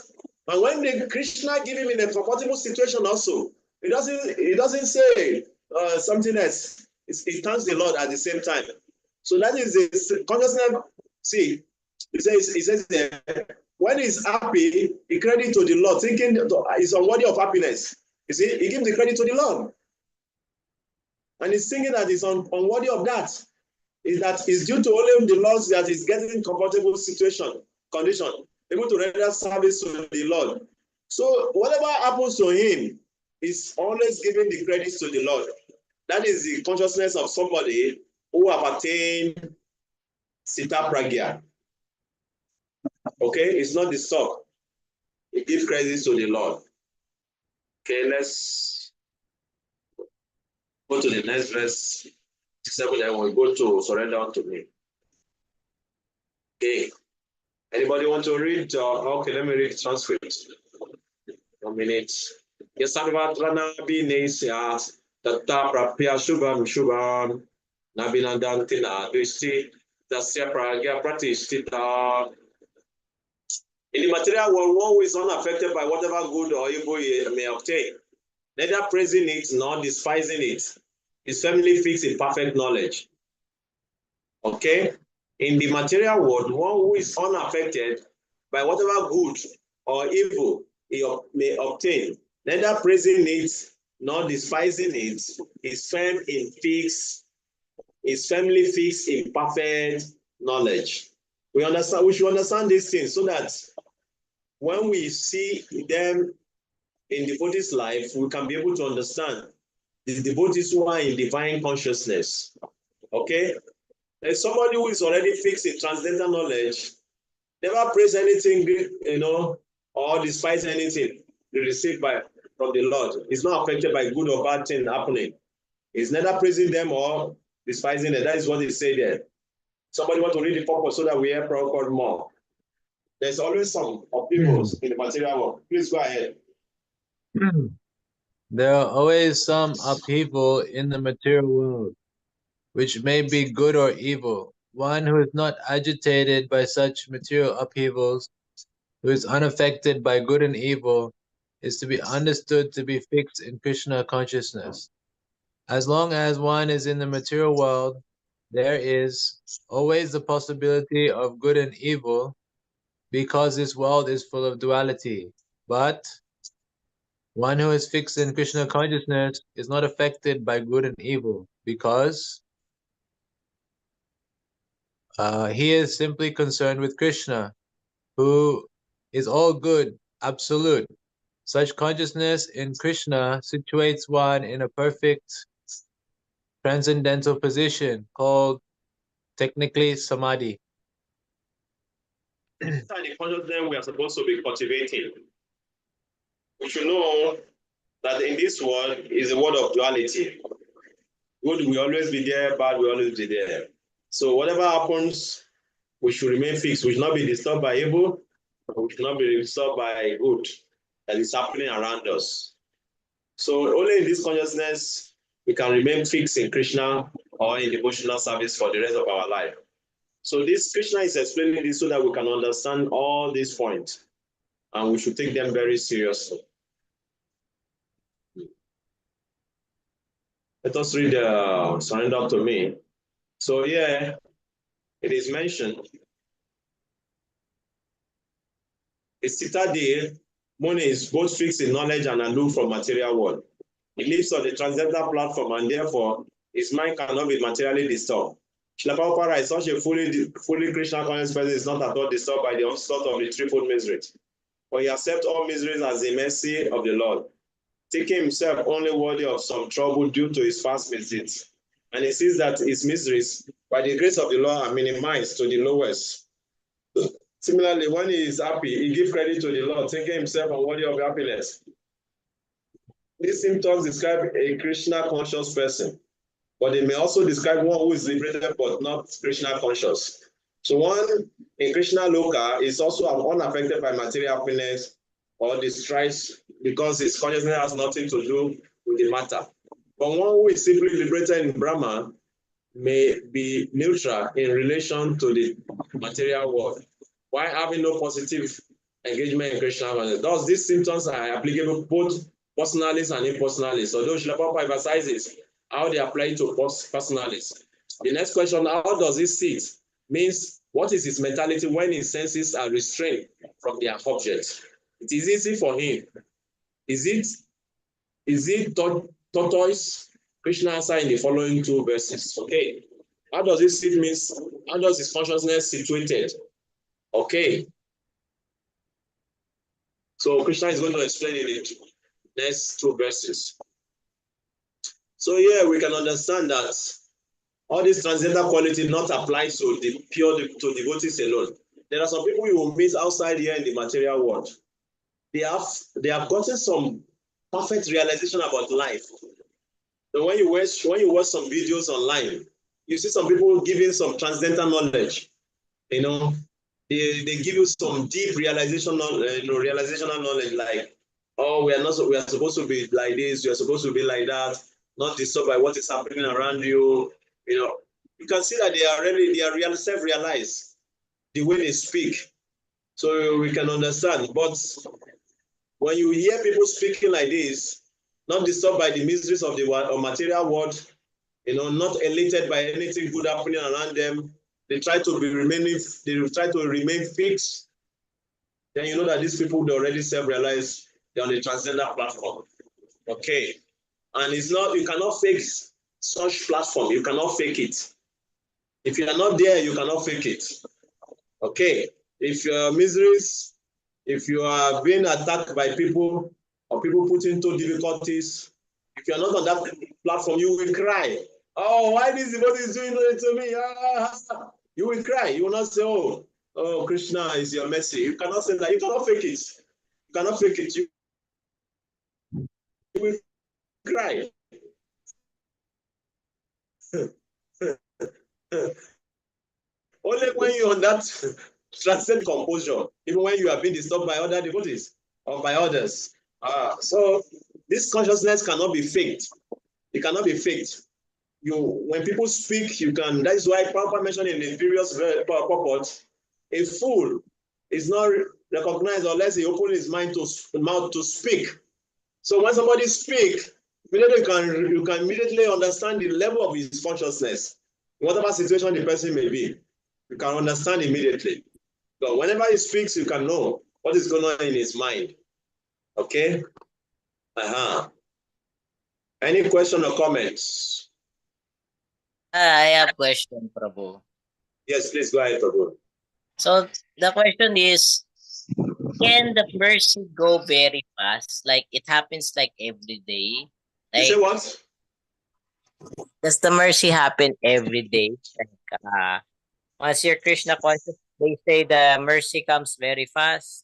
And when the Krishna give him in a comfortable situation also, he doesn't say something else. He thanks the Lord at the same time. So that is the consciousness. See, he says when he's happy, he credit to the Lord, thinking he's unworthy of happiness. You see, he gives the credit to the Lord. And he's thinking that he's unworthy of that. Is that it's due to only the Lord that is getting comfortable condition, able to render service to the Lord. So whatever happens to him is always giving the credit to the Lord. That is the consciousness of somebody who have attained Sita Pragya. Okay, it's not the stock. It gives credit to the Lord. Okay, let's go to the next verse. 7, then we go to surrender unto me. Okay. Anybody want to read? Okay, let me read the transcript. 1 minute. Yasavarana binesya tatta prapya shubham nabinadantina dishti tasya pragya pratishtita. In the material world, one who is unaffected by whatever good or evil he may obtain, neither praising it nor despising it, is firmly fixed in perfect knowledge. Okay? In the material world, one who is unaffected by whatever good or evil he may obtain, neither praising it nor despising it, is firmly fixed in perfect knowledge. We should understand these things so that when we see them in devotees' life, we can be able to understand the devotees who are in divine consciousness. Okay? There's somebody who is already fixed in transcendental knowledge, never praise anything, or despise anything received from the Lord. He's not affected by good or bad thing happening. He's neither praising them or despising them. That is what he said there. Somebody want to read the purpose so that we hear Prabhupada more. There's always some upheavals in the material world. Please go ahead. There are always some upheaval in the material world, which may be good or evil. One who is not agitated by such material upheavals, who is unaffected by good and evil, is to be understood to be fixed in Krishna consciousness. As long as one is in the material world, there is always the possibility of good and evil, because this world is full of duality. But one who is fixed in Krishna consciousness is not affected by good and evil, because he is simply concerned with Krishna, who is all good, absolute. Such consciousness in Krishna situates one in a perfect transcendental position called technically samadhi. These are the consciousness we are supposed to be cultivating. We should know that in this world is a world of duality. Good will always be there, bad will always be there. So whatever happens, we should remain fixed. We should not be disturbed by evil. We should not be disturbed by good that is happening around us. So only in this consciousness we can remain fixed in Krishna or in devotional service for the rest of our life. So this Krishna is explaining this so that we can understand all these points, and we should take them very seriously. Let us read Surrender to Me. So yeah, it is mentioned. A citadel, Moni is both fixed in knowledge and aloof from material world. He lives on the transcendental platform, and therefore his mind cannot be materially disturbed. Srila Prabhupada is such a fully Krishna conscious person, is not at all disturbed by the onslaught of the threefold miseries. For he accepts all miseries as the mercy of the Lord, thinking himself only worthy of some trouble due to his past misdeeds. And he sees that his miseries, by the grace of the Lord, are minimized to the lowest. Similarly, when he is happy, he gives credit to the Lord, thinking himself unworthy of happiness. These symptoms describe a Krishna conscious person, but they may also describe one who is liberated but not Krishna conscious. So one in Krishna Loka is also unaffected by material happiness or distress because his consciousness has nothing to do with the matter. But one who is simply liberated in Brahma may be neutral in relation to the material world, while having no positive engagement in Krishna consciousness. Thus, these symptoms are applicable both personalists and impersonalists. Although Srila Prabhupada emphasizes how they apply to personalists. The next question, how does he sit? Means, what is his mentality when his senses are restrained from their object? It is easy for him. Is it tortoise? Krishna answer in the following two verses. Okay. How does it sit means? How does his consciousness situated? Okay. So Krishna is going to explain in the next two verses. So here we can understand that all this transcendental quality not applied to to devotees alone. There are some people you will meet outside here in the material world. They have gotten some perfect realization about life. So when you watch some videos online, you see some people giving some transcendental knowledge. You know, they give you some deep realizational knowledge, like, oh, we are supposed to be like this, we are supposed to be like that, not disturbed by what is happening around you. You know, you can see that they are self-realized the way they speak. So we can understand. But when you hear people speaking like this, not disturbed by the miseries of the material world, you know, not elated by anything good happening around them, they try to remain fixed, then you know that these people, they already self-realize they're on the transgender platform. Okay. And it's not, you cannot fake such platform. You cannot fake it. If you are not there, you cannot fake it. Okay. If you are miseries, if you are being attacked by people or people put into difficulties, if you are not on that platform, you will cry. Oh, why this devotee is doing it to me? You will cry. You will not say, oh, Krishna is your mercy. You cannot say that. You cannot fake it. You cannot fake it. You will cry. Only when you're on that transcendent composure, even when you are being disturbed by other devotees or by others. So this consciousness cannot be faked. It cannot be faked. When people speak, you can. That is why Prabhupada mentioned in the previous purport, a fool is not recognized unless he opens his mouth to speak. So when somebody speaks, immediately you can immediately understand the level of his consciousness, whatever situation the person may be. You can understand immediately. So whenever he speaks, you can know what is going on in his mind. Okay? Any question or comments? I have a question, Prabhu. Yes, please go ahead, Prabhu. So the question is, can the mercy go very fast? Like it happens like every day? You say what? Does the mercy happen every day? Like, once you're Krishna conscious, they say the mercy comes very fast,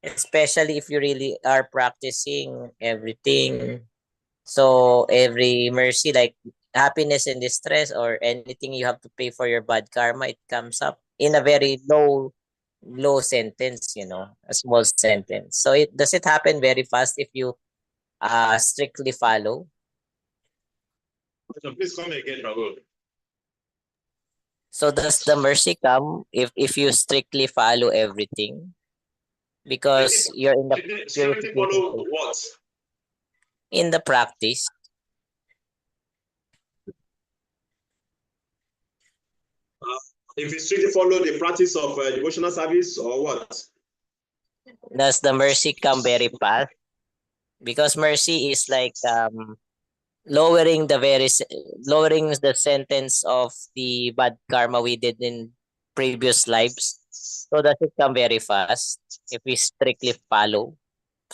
especially if you really are practicing everything. So every mercy, like happiness and distress or anything you have to pay for your bad karma, it comes up in a very low sentence, a small sentence. So does it happen very fast if you strictly follow? So please come again, Prabhu. So does the mercy come if you strictly follow everything? Because you're in the Strictly follow what? In the practice. If you strictly follow the practice of devotional service or what? Does the mercy come very fast? Because mercy is like lowering the sentence of the bad karma we did in previous lives. So does it come very fast if we strictly follow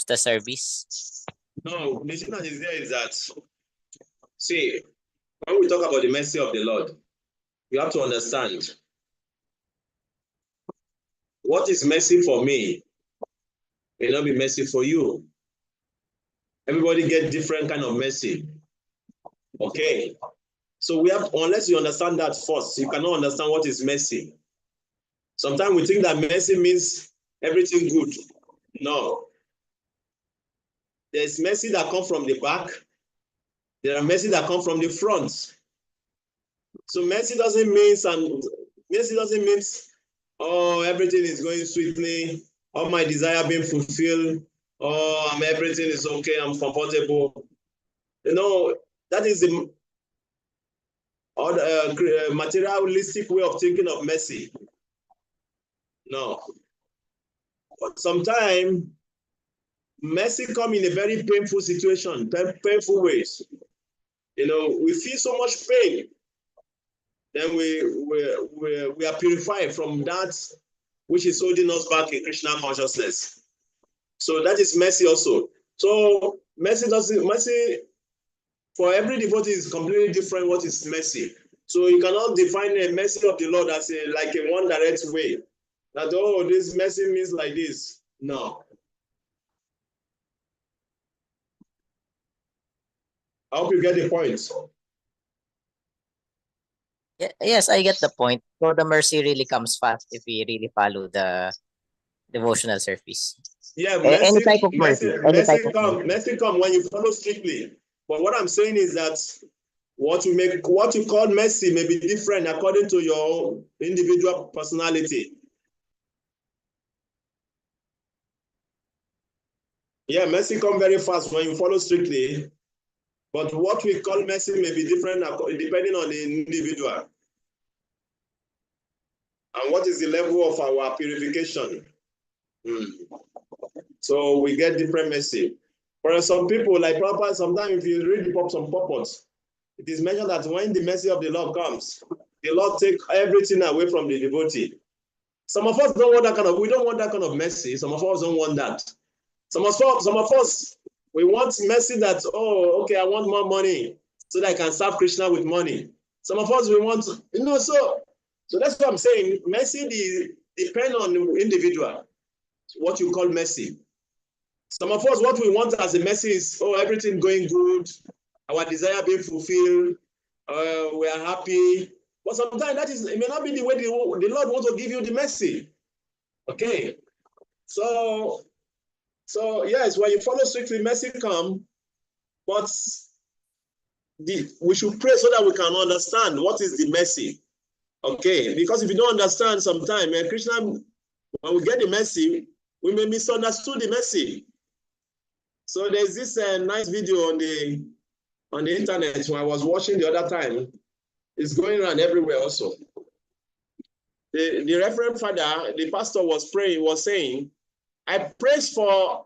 the service? No, the thing that is there is that, see, when we talk about the mercy of the Lord, you have to understand what is mercy for me may not be mercy for you. Everybody get different kind of mercy. Okay. So unless you understand that first, you cannot understand what is mercy. Sometimes we think that mercy means everything good. No. There's mercy that come from the back. There are mercy that come from the front. So mercy doesn't mean everything is going sweetly, all my desire being fulfilled, everything is okay, I'm comfortable. That is the materialistic way of thinking of mercy. No. But sometimes mercy comes in a very painful situation, painful ways. We feel so much pain. Then we are purified from that which is holding us back in Krishna consciousness. So that is mercy also. So mercy for every devotee is completely different what is mercy. So you cannot define a mercy of the Lord as like a one direct way. That, this mercy means like this. No. I hope you get the point. Yes, I get the point. So the mercy really comes fast if we really follow the devotional service. Yeah, any type of mercy. Mercy come when you follow strictly. But what I'm saying is that what you call mercy may be different according to your individual personality. Yeah, mercy come very fast when you follow strictly. But what we call mercy may be different depending on the individual. And what is the level of our purification? So we get different mercy. For some people, like Prabhupada, sometimes if you read some purports, it is mentioned that when the mercy of the Lord comes, the Lord takes everything away from the devotee. Some of us don't want that kind of, we don't want that kind of mercy. Some of us don't want that. Some of us, we want mercy that, oh, okay, I want more money so that I can serve Krishna with money. Some of us, we want, so that's what I'm saying. Mercy depends on the individual, what you call mercy. Some of us, what we want as a mercy is, oh, everything going good, our desire being fulfilled, we are happy. But sometimes it may not be the way the Lord wants to give you the mercy. Okay. So yes, when you follow strictly, mercy come, but we should pray so that we can understand what is the mercy. Okay, because if you don't understand sometimes, Krishna, when we get the mercy, we may misunderstood the mercy. So there's this nice video on the internet when I was watching the other time. It's going around everywhere also. The Reverend Father, the pastor was praying, was saying, I pray for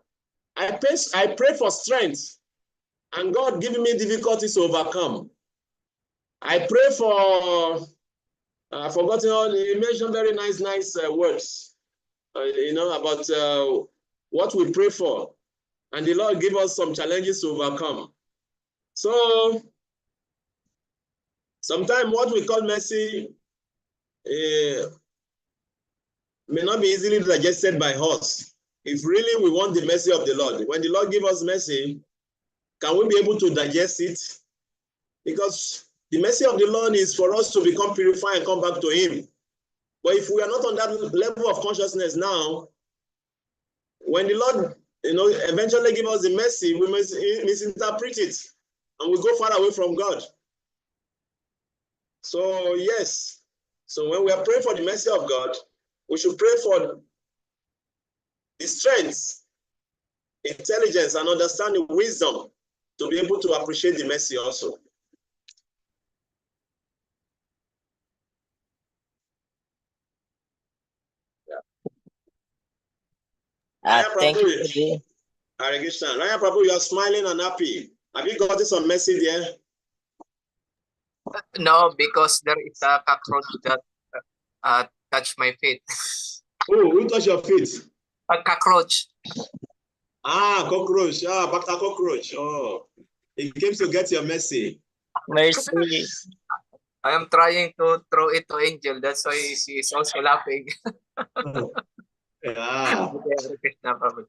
strength, and God giving me difficulties to overcome. I pray for, I've forgotten all, you mentioned very nice words, about what we pray for. And the Lord give us some challenges to overcome. So sometimes what we call mercy may not be easily digested by us. If really we want the mercy of the Lord, when the Lord give us mercy, can we be able to digest it? Because the mercy of the Lord is for us to become purified and come back to Him. But if we are not on that level of consciousness now, when the Lord eventually give us the mercy, we must misinterpret it and we go far away from God. So yes, so when we are praying for the mercy of God, we should pray for the strength, intelligence, and understanding, wisdom to be able to appreciate the mercy also. Thank you. Hare Krishna. Raya Prabhu, you are smiling and happy. Have you gotten some mercy there? No, because there is a cockroach that touched my feet. Oh, who touched your feet? A cockroach. Ah, cockroach. Ah, Bhakti cockroach. Oh, it came to get your mercy. Mercy. I am trying to throw it to Angel. That's why she is also laughing. Yeah.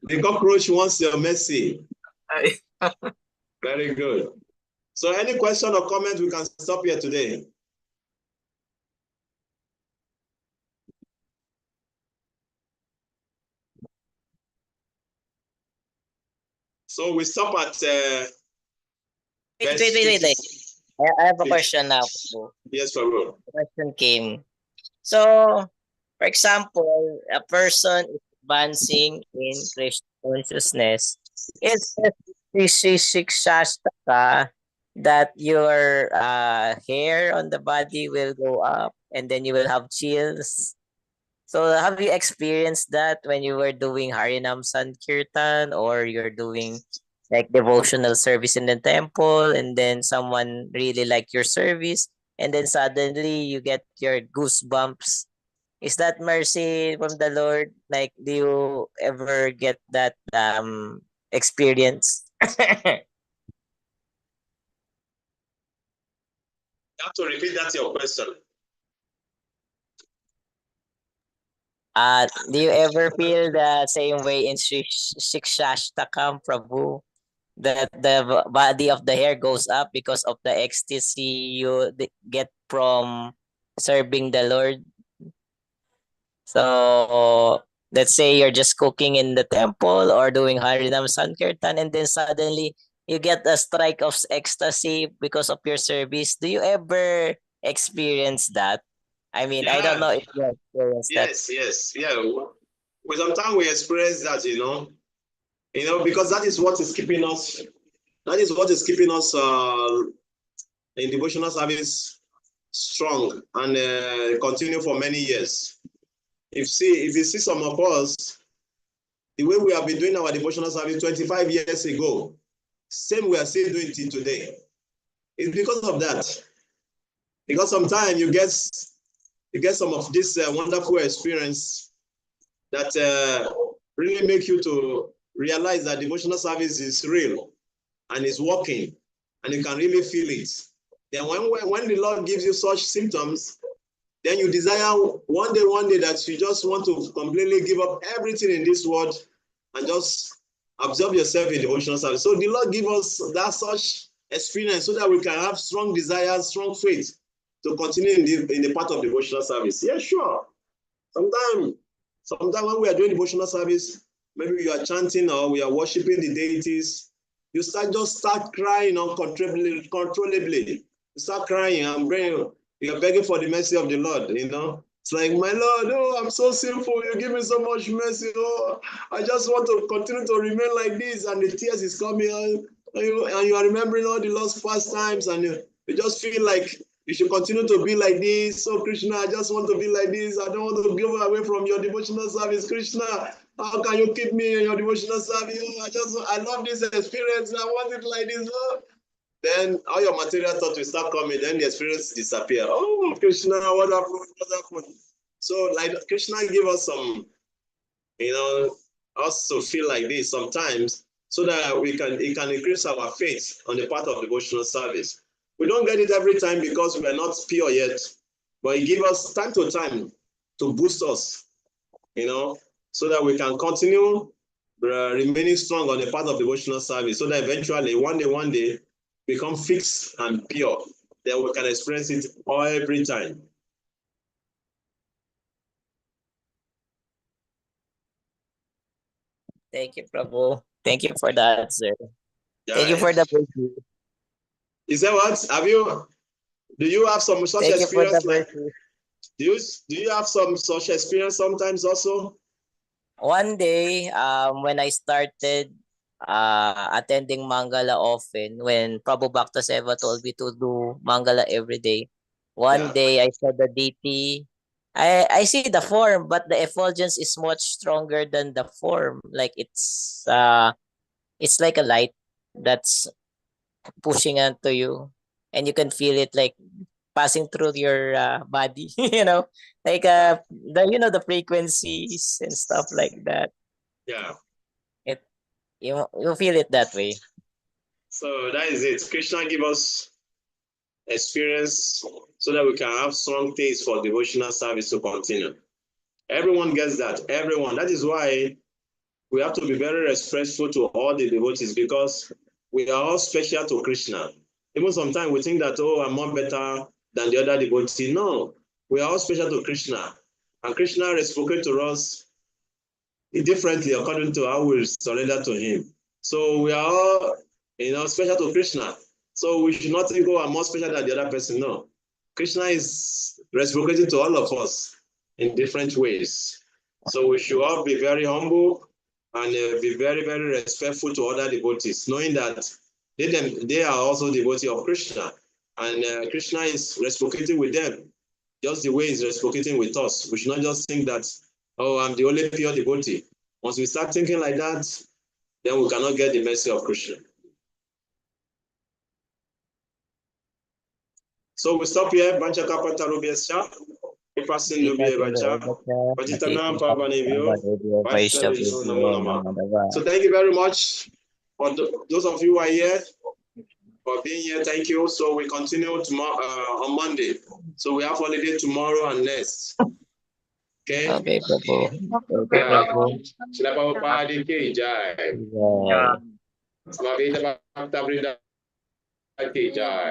The cockroach wants your mercy. Very good. So any question or comment, we can stop here today. So we stop at Wait. I have a question now. Yes, Prabhu. The question came. So, for example, a person is advancing in Krishna consciousness. Is Shastaka that your hair on the body will go up and then you will have chills? So have you experienced that when you were doing Harinam Sankirtan or you're doing like devotional service in the temple and then someone really like your service and then suddenly you get your goosebumps? Is that mercy from the Lord? Like, do you ever get that experience? You have to repeat that your question. Do you ever feel the same way in Shikshashtakam, Prabhu? That the body of the hair goes up because of the ecstasy you get from serving the Lord? So, let's say you're just cooking in the temple or doing Harinam Sankirtan and then suddenly you get a strike of ecstasy because of your service. Do you ever experience that? I mean, I don't know if you experienced that. Yes. Yeah. Well, sometimes we experience that, because that is what is keeping us. That is what is keeping us in devotional service strong and continue for many years. If you see some of us, the way we have been doing our devotional service 25 years ago, same we are still doing it today. It's because of that. Because sometimes you get some of this wonderful experience that really make you to realize that devotional service is real and is working, and you can really feel it. Then when the Lord gives you such symptoms, then you desire one day that you just want to completely give up everything in this world and just absorb yourself in devotional service. So the Lord give us that such experience so that we can have strong desire, strong faith to continue in the path of devotional service. Yeah, sure. Sometimes when we are doing devotional service, maybe you are chanting or we are worshiping the deities, you just start crying uncontrollably. You start crying and you're begging for the mercy of the Lord, It's like, my Lord, oh, I'm so sinful. You give me so much mercy. Oh, I just want to continue to remain like this. And the tears is coming and you are remembering all the lost past times and you just feel like you should continue to be like this. So Krishna, I just want to be like this. I don't want to give away from your devotional service. Krishna, how can you keep me in your devotional service? Oh, I love this experience. I want it like this. Oh. Then all your material thoughts will start coming. Then the experience disappear. Oh, Krishna, what happened? So like Krishna give us some, us to feel like this sometimes so that it can increase our faith on the part of devotional service. We don't get it every time because we are not pure yet, but it gives us time to time to boost us, so that we can continue remaining strong on the path of devotional service so that eventually one day become fixed and pure. Then we can experience it every time. Thank you, Prabhu. Thank you for the answer. Yeah. Thank you for the breakthrough. Is that what? Do you have some such Thank you for the experience? Like, breakthrough. do you have some such experience sometimes also? One day, when I started attending Mangala often, when Prabhu Bhakta Seva told me to do Mangala every day, one day I saw the DP. I see the form, but the effulgence is much stronger than the form. Like it's like a light that's pushing onto you, and you can feel it like passing through your body. Like the frequencies and stuff like that. Yeah. It you feel it that way. So that is it. Krishna give us experience so that we can have strong taste for devotional service to continue. Everyone gets that. Everyone. That is why we have to be very respectful to all the devotees because we are all special to Krishna. Even sometimes we think that, oh, I'm more better than the other devotee. No, we are all special to Krishna. And Krishna reciprocates to us differently according to how we surrender to him. So we are all, special to Krishna. So we should not think, oh, I'm more special than the other person. No. Krishna is reciprocating to all of us in different ways. So we should all be very humble and be very, very respectful to other devotees, knowing that they are also devotees of Krishna. And Krishna is reciprocating with them, just the way he's reciprocating with us. We should not just think that, oh, I'm the only pure devotee. Once we start thinking like that, then we cannot get the mercy of Krishna. So we stop here. Bancha kapata rubiescha. Ipasin lubie bancha. Pajitana pavanevyo. Vaishnavyo namo nama. So thank you very much for those of you who are here, for being here. Thank you. So we continue tomorrow on Monday. So we have holiday tomorrow and next. Okay. Okay, Prabhu. Okay, Prabhu. Sila Prabhupada ki jai. Yeah. Swami Bhakta Vrinda ki jai.